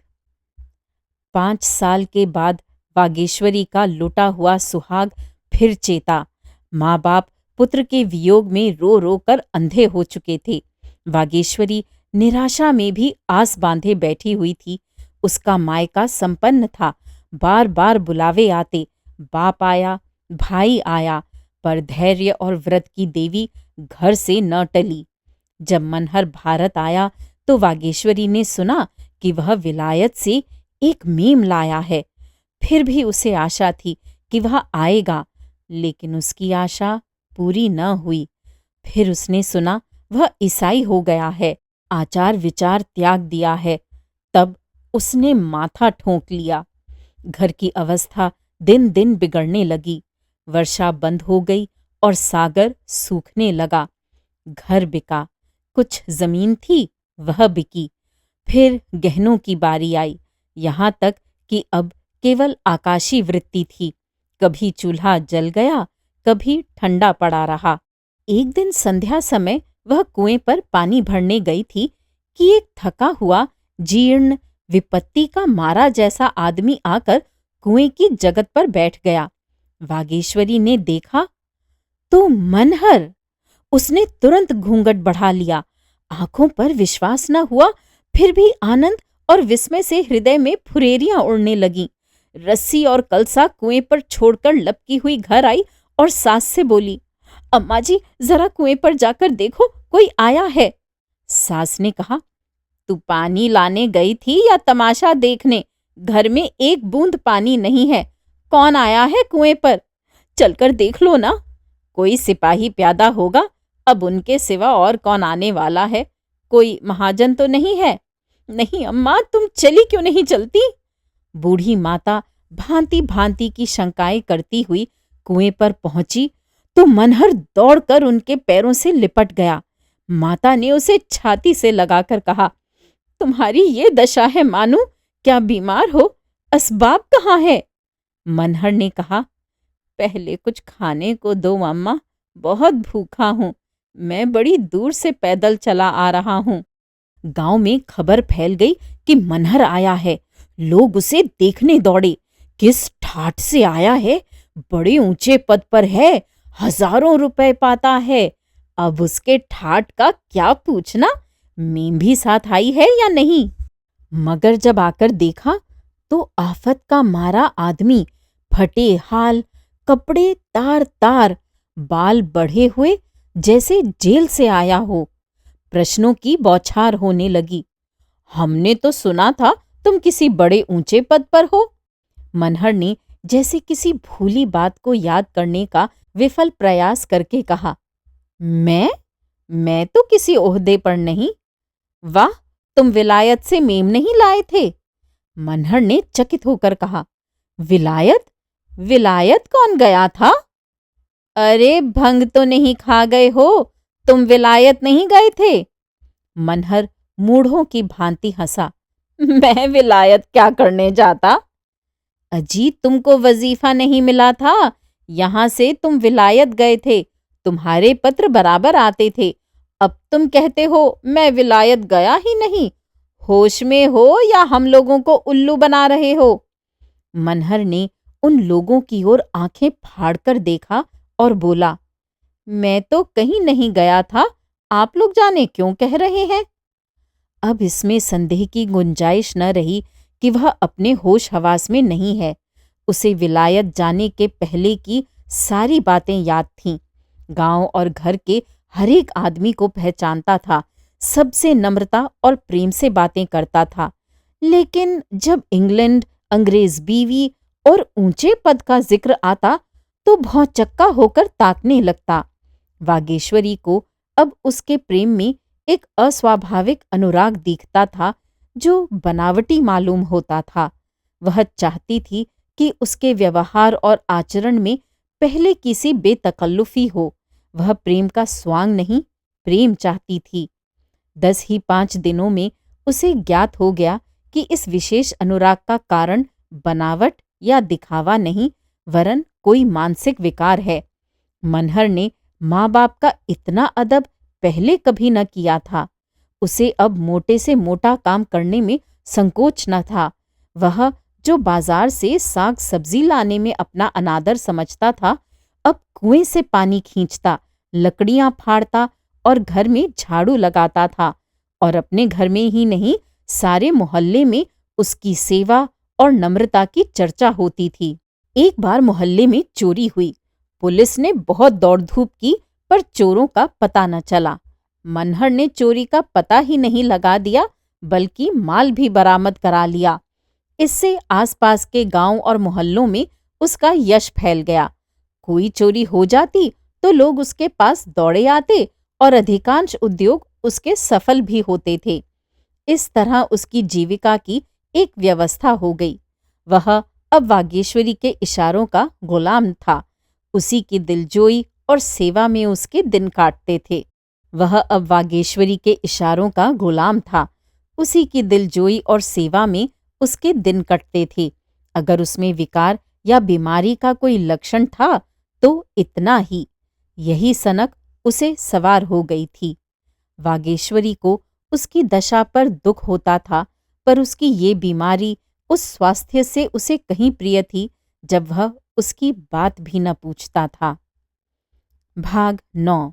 Speaker 1: 5 साल के बाद वागेश्वरी का लुटा हुआ सुहाग फिर चेता। माँ बाप पुत्र के वियोग में रो रो कर अंधे हो चुके थे। वागेश्वरी निराशा में भी आस बांधे बैठी हुई थी। उसका मायका संपन्न था। बार बार बुलावे आते, बाप आया, भाई आया, पर धैर्य और व्रत की देवी घर से न टली। जब मनहर भारत आया तो वागेश्वरी ने सुना कि वह विलायत से एक मेम लाया है। फिर भी उसे आशा थी कि वह आएगा, लेकिन उसकी आशा पूरी न हुई। फिर उसने सुना वह ईसाई हो गया है, आचार विचार त्याग दिया है। तब उसने माथा ठोंक लिया। घर की अवस्था दिन दिन बिगड़ने लगी। वर्षा बंद हो गई और सागर सूखने लगा। घर बिका, कुछ जमीन थी वह बिकी। फिर गहनों की बारी आई, यहाँ तक कि अब केवल आकाशी वृत्ति थी। कभी चूल्हा जल गया, कभी ठंडा पड़ा रहा। एक दिन संध्या समय वह कुएं पर पानी भरने गई थी कि एक थका हुआ, जीर्ण, विपत्ति का मारा जैसा आदमी आकर कुएं की जगत पर बैठ गया। वागेश्वरी ने देखा तो मनहर। उसने तुरंत घूंघट बढ़ा लिया। आंखों पर विश्वास न हुआ, फिर भी आनंद और विस्मय से हृदय में फुरेरियां उड़ने लगीं। रस्सी और कलसा कुएं पर छोड़कर लपकी हुई घर आई और सास से बोली, अम्मा जी, जरा कुएं पर जाकर देखो, कोई आया है। सास ने कहा, तू पानी लाने गई थी या तमाशा देखने? घर में एक बूंद पानी नहीं है। कौन आया है कुएं पर? चलकर देख लो ना। कोई सिपाही प्यादा होगा, अब उनके सिवा और कौन आने वाला है? कोई महाजन तो नहीं है? नहीं अम्मा, तुम चली क्यों नहीं चलती? बूढ़ी माता भांति भांति की शंकाएं करती हुई कुएं पर पहुंची तो मनहर दौड़कर उनके पैरों से लिपट गया। माता ने उसे छाती से लगाकर कहा, तुम्हारी ये दशा है मानू, क्या बीमार हो? असबाब कहाँ है? मनहर ने कहा, पहले कुछ खाने को दो अम्मा, बहुत भूखा हूं। मैं बड़ी दूर से पैदल चला आ रहा हूं। गांव में खबर फैल गई कि मनहर आया है। लोग उसे देखने दौड़े। किस ठाठ से आया है, बड़े ऊंचे पद पर है, हजारों रुपए पाता है। अब उसके ठाठ का क्या पूछना, मीम भी साथ आई है या नहीं। मगर जब आकर देखा तो आफत का मारा आदमी, फटे हाल, कपड़े तार तार, बाल बढ़े हुए, जैसे जेल से आया हो। प्रश्नों की बौछार होने लगी। हमने तो सुना था तुम किसी बड़े ऊंचे पद पर हो। मनहर ने जैसे किसी भूली बात को याद करने का विफल प्रयास करके कहा, मैं तो किसी ओहदे पर नहीं। वाह, तुम विलायत से मेम नहीं लाए थे? मनहर ने चकित होकर कहा, विलायत? विलायत कौन गया था? अरे भंग तो नहीं खा गए हो, तुम विलायत नहीं गए थे? मनहर मूढ़ों की भांति हंसा, मैं विलायत क्या करने जाता? अजी, तुमको वजीफा नहीं मिला था, यहां से तुम विलायत गए थे, तुम्हारे पत्र बराबर आते थे। अब तुम कहते हो मैं विलायत गया ही नहीं। होश में हो या हम लोगों को उल्लू बना रहे हो? मनहर ने उन लोगों की ओर आंखें फाड़कर देखा और बोला, मैं तो कहीं नहीं गया था, आप लोग जाने क्यों कह रहे हैं। अब इसमें संदेह की गुंजाइश न रही कि वह अपने होश हवास में नहीं है। उसे विलायत जाने के पहले की सारी बातें याद थीं। गांव और घर के हर एक आदमी को पहचानता था, सबसे नम्रता और प्रेम से बातें करता था। लेकिन जब इंग्लैंड, अंग्रेज बीवी और ऊंचे पद का जिक्र आता तो भौचक्का होकर ताकने लगता। वागेश्वरी को अब उसके प्रेम में एक अस्वाभाविक अनुराग दिखता था जो बनावटी मालूम होता था। वह चाहती थी कि उसके व्यवहार और आचरण में पहले किसी बेतकल्लुफी हो। वह प्रेम का स्वांग नहीं, प्रेम चाहती थी। 10 ही 5 दिनों में उसे ज्ञात हो गया कि इस विशेष अनुराग का कारण बनावट या दिखावा नहीं, वरन कोई मानसिक विकार है। मनहर ने माँ बाप का इतना अदब पहले कभी न किया था। उसे अब मोटे से मोटा काम करने में संकोच न था। वह जो बाजार से साग सब्जी लाने में अपना अनादर समझता था, अब कुएं से पानी खींचता, लकड़ियां फाड़ता और घर में झाड़ू लगाता था। और अपने घर में ही नहीं, सारे मोहल्ले में उसकी सेवा और नम्रता की चर्चा होती थी। एक बार मोहल्ले में चोरी हुई। पुलिस ने बहुत दौड़ धूप की, पर चोरों का पता न चला। मनहर ने चोरी का पता ही नहीं लगा दिया, बल्कि माल भी बरामद करा लिया। इससे आसपास के गांव और मोहल्लों में उसका यश फैल गया। कोई चोरी हो जाती तो लोग उसके पास दौड़े आते और अधिकांश उद्योग उसके सफल भी होते थे। इस तरह उसकी जीविका की एक व्यवस्था हो गई। वह अब वागेश्वरी के इशारों का गुलाम था। उसी की दिलजोई और सेवा में उसके दिन काटते थे। वह अब वागेश्वरी के इशारों का गुलाम था। उसी की दिलजोई और सेवा में उसके दिन कटते थे। अगर उसमें विकार या बीमारी का कोई लक्षण था तो इतना ही। यही सनक उसे सवार हो गई थी। वागेश्वरी को उसकी दशा पर दुख होता था, पर उसकी ये बीमारी उस स्वास्थ्य से उसे कहीं प्रिय थी जब वह उसकी बात भी न पूछता था। भाग 9।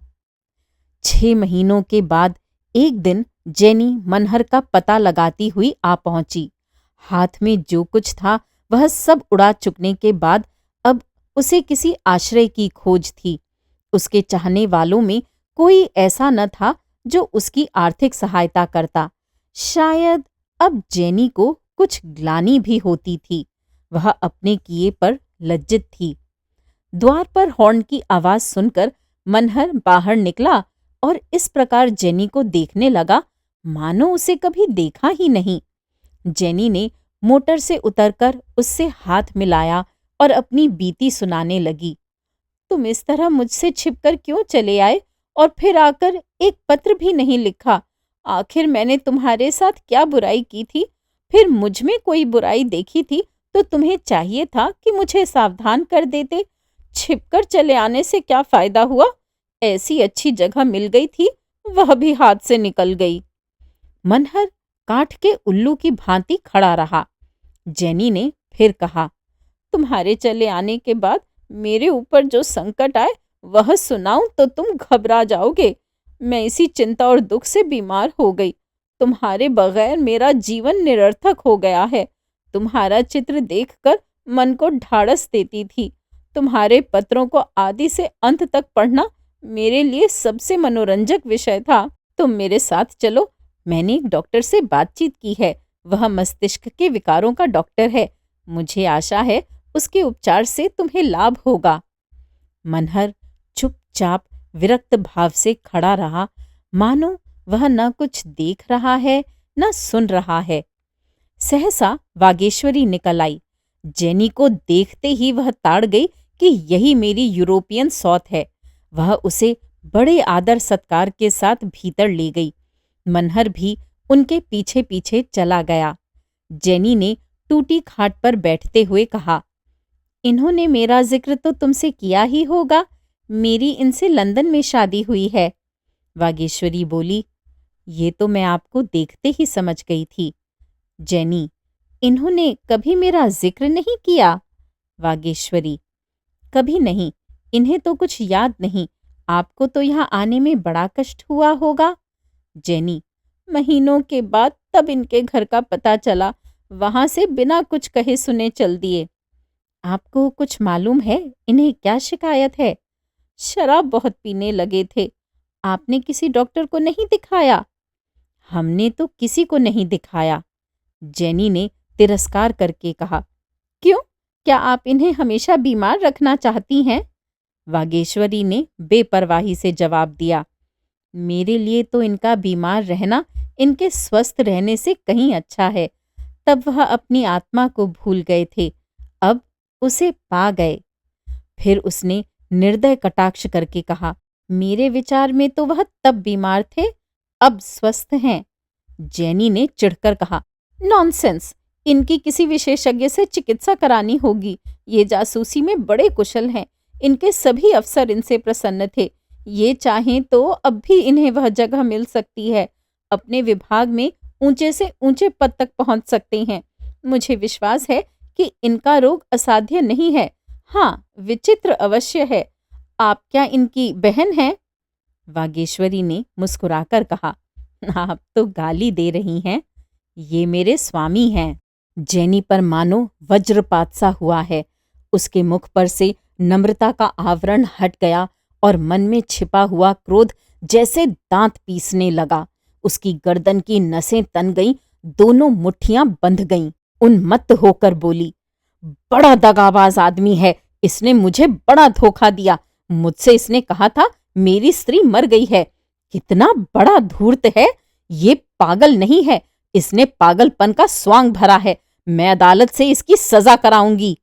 Speaker 1: 6 महीनों के बाद एक दिन जेनी मनहर का पता लगाती हुई आ पहुंची। हाथ में जो कुछ था वह सब उड़ा चुकने के बाद अब उसे किसी आश्रय की खोज थी। उसके चाहने वालों में कोई ऐसा न था जो उसकी आर्थिक सहायता करता। शायद अब जेनी को कुछ ग्लानि भी होती थी। वह अपने किए पर लज्जित थी। द्वार पर हॉर्न की आवाज सुनकर मनहर बाहर निकला और इस प्रकार जेनी को देखने लगा मानो उसे कभी देखा ही नहीं। जेनी ने मोटर से उतरकर उससे हाथ मिलाया और अपनी बीती सुनाने लगी। तुम इस तरह मुझसे छिपकर क्यों चले आए और फिर आकर एक पत्र भी नहीं लिखा। आखिर मैंने तुम्हारे साथ क्या बुराई की थी? फिर मुझ में कोई बुराई देखी थी तो तुम्हें चाहिए था कि मुझे सावधान कर देते। छिपकर चले आने से क्या फायदा हुआ? ऐसी अच्छी जगह मिल गई थी, वह भी हाथ से निकल गई। मनहर काठ के उल्लू की भांति खड़ा रहा। जेनी ने फिर कहा, तुम्हारे चले आने के बाद मेरे ऊपर जो संकट आए वह सुनाऊं तो तुम घबरा जाओगे। मैं इसी चिंता और दुख से बीमार हो गई। तुम्हारे बगैर मेरा जीवन निरर्थक हो गया है। तुम्हारा चित्र देखकर मन को ढाढ़स देती थी। तुम्हारे पत्रों को आदि से अंत तक पढ़ना मेरे लिए सबसे मनोरंजक विषय था। तुम मेरे साथ चलो। मैंने एक डॉक्टर से बातचीत की है। वह मस्तिष्क के विकारों का डॉक्टर है। मुझे आशा है उसके उपचार से तुम्हें लाभ होगा। मनहर चुपचाप विरक्त भाव से खड़ा रहा, मानो वह न कुछ देख रहा है न सुन रहा है। सहसा वागेश्वरी निकल आई। जेनी को देखते ही वह ताड़ गई कि यही मेरी यूरोपियन सौत है। वह उसे बड़े आदर सत्कार के साथ भीतर ले गई। मनहर भी उनके पीछे पीछे चला गया। जेनी ने टूटी खाट पर बैठते हुए कहा, इन्होंने मेरा जिक्र तो तुमसे किया ही होगा। मेरी इनसे लंदन में शादी हुई है। वागेश्वरी बोली, ये तो मैं आपको देखते ही समझ गई थी। जेनी, इन्होंने कभी मेरा जिक्र नहीं किया? वागेश्वरी, कभी नहीं। इन्हें तो कुछ याद नहीं। आपको तो यहाँ आने में बड़ा कष्ट हुआ होगा। जेनी, महीनों के बाद तब इनके घर का पता चला। वहां से बिना कुछ कहे सुने चल दिए। आपको कुछ मालूम है इन्हें क्या शिकायत है? शराब बहुत पीने लगे थे। आपने किसी डॉक्टर को नहीं दिखाया? हमने तो किसी को नहीं दिखाया। जेनी ने तिरस्कार करके कहा, क्यों? क्या आप इन्हें हमेशा बीमार रखना चाहती हैं? वागेश्वरी ने बेपरवाही से जवाब दिया, मेरे लिए तो इनका बीमार रहना इनके स्वस्थ रहने से कहीं अच्छा है। तब वह अपनी आत्मा को भूल गए थे, अब उसे पा गए। फिर उसने निर्दय कटाक्ष करके कहा, मेरे विचार में तो वह तब बीमार थे, अब स्वस्थ हैं। जेनी ने चिढ़कर कहा, नॉनसेंस! इनकी किसी विशेषज्ञ से चिकित्सा करानी होगी। ये जासूसी में बड़े कुशल हैं। इनके सभी अफसर इनसे प्रसन्न थे। ये चाहें तो अब भी इन्हें वह जगह मिल सकती है। अपने विभाग में ऊंचे से ऊंचे पद तक पहुंच सकते हैं। मुझे विश्वास है कि इनका रोग असाध्य नहीं है। हाँ, विचित्र अवश्य है। आप क्या इनकी बहन हैं? वागेश्वरी ने मुस्कुराकर कहा, आप तो गाली दे रही हैं। ये मेरे स्वामी हैं। जेनी पर मानो वज्रपात सा हुआ है। उसके मुख पर से नम्रता का आवरण हट गया और मन में छिपा हुआ क्रोध जैसे दांत पीसने लगा। उसकी गर्दन की नसें तन गईं, दोनों मुट्ठियां बंध गईं। उन्मत्त होकर बोली, बड़ा दगाबाज आदमी है। इसने मुझे बड़ा धोखा दिया। मुझसे इसने कहा था मेरी स्त्री मर गई है। कितना बड़ा धूर्त है। ये पागल नहीं है। इसने पागलपन का स्वांग भरा है। मैं अदालत से इसकी सजा कराऊंगी।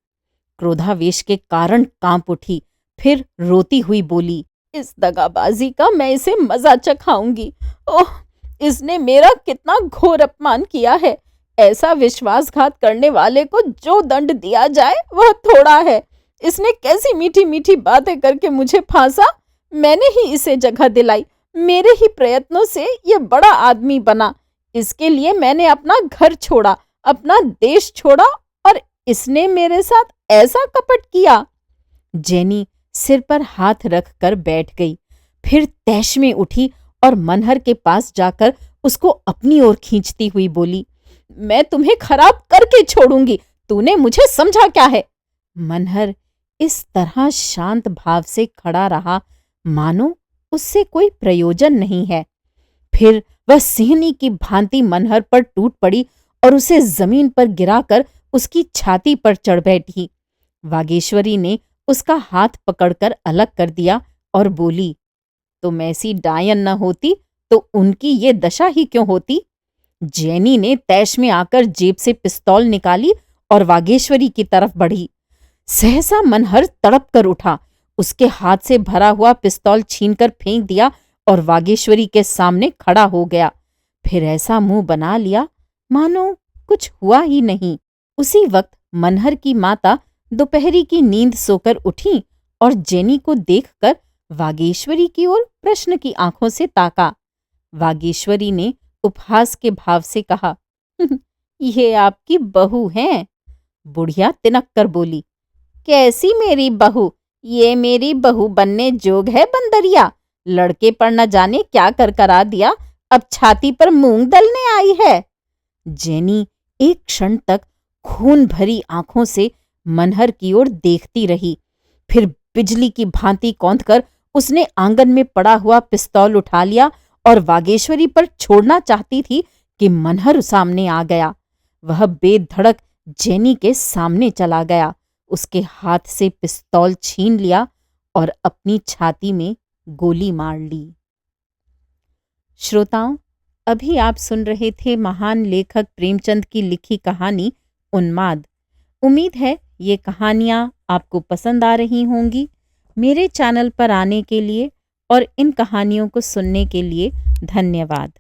Speaker 1: क्रोधावेश के कारण कांप उठी, फिर रोती हुई बोली, इस दगाबाजी का मैं इसे मजा चखाऊंगी। ओह, इसने मेरा कितना घोर अपमान किया है। ऐसा विश्वासघात करने वाले को जो दंड दिया जाए वह थोड़ा है। इसने कैसी मीठी मीठी बातें करके मुझे फांसा। मैंने ही इसे जगह दिलाई। मेरे ही प्रयत्नों से यह बड़ा आदमी बना। इसके लिए मैंने अपना घर छोड़ा, अपना देश छोड़ा, और इसने मेरे साथ ऐसा कपट किया। जेनी सिर पर हाथ रख कर बैठ गई। फिर तैश में उठी और मनहर के पास जाकर उसको अपनी ओर खींचती हुई बोली, मैं तुम्हें खराब करके छोड़ूंगी। तूने मुझे समझा क्या है? मनहर इस तरह शांत भाव से खड़ा रहा मानो उससे कोई प्रयोजन नहीं है। फिर वह सिंहनी की भांति मनहर पर टूट पड़ी और उसे जमीन पर गिराकर उसकी छाती पर चढ़ बैठी। वागेश्वरी ने उसका हाथ पकड़कर अलग कर दिया और बोली, तुम ऐसी डायन न होती तो उनकी ये दशा ही क्यों होती? जेनी ने तैश में आकर जेब से पिस्तौल निकाली और वागेश्वरी की तरफ बढ़ी। सहसा मनहर तड़प कर उठा। उसके हाथ से भरा हुआ पिस्तौल छीनकर फेंक दिया और वागेश्वरी के सामने खड़ा हो गया। फिर ऐसा मुंह बना लिया मानो कुछ हुआ ही नहीं। उसी वक्त मनहर की माता दोपहरी की नींद सोकर उठी और जेनी को देखकर वागेश्वरी की ओर प्रश्न की आंखों से ताका। वागेश्वरी ने उपहास के भाव से कहा, ये आपकी बहू है। बुढ़िया तिनक कर बोली, कैसी मेरी बहू? ये मेरी बहू बनने जोग है बंदरिया? लड़के पर न जाने क्या कर करा दिया, अब छाती पर मूंग दलने आई है। जेनी एक क्षण तक खून भरी आंखों से मनहर की ओर देखती रही। फिर बिजली की भांति कौंधकर उसने आंगन में पड़ा हुआ पिस्तौल उठा लिया और वागेश्वरी पर छोड़ना चाहती थी कि मनहर सामने आ गया। वह बेधड़क जेनी के सामने चला गया, उसके हाथ से पिस्तौल छीन लिया और अपनी छाती में गोली मार ली। श्रोताओं, अभी आप सुन रहे थे महान लेखक प्रेमचंद की लिखी कहानी उन्माद। उम्मीद है ये कहानियाँ आपको पसंद आ रही होंगी। मेरे चैनल पर आने के लिए और इन कहानियों को सुनने के लिए धन्यवाद।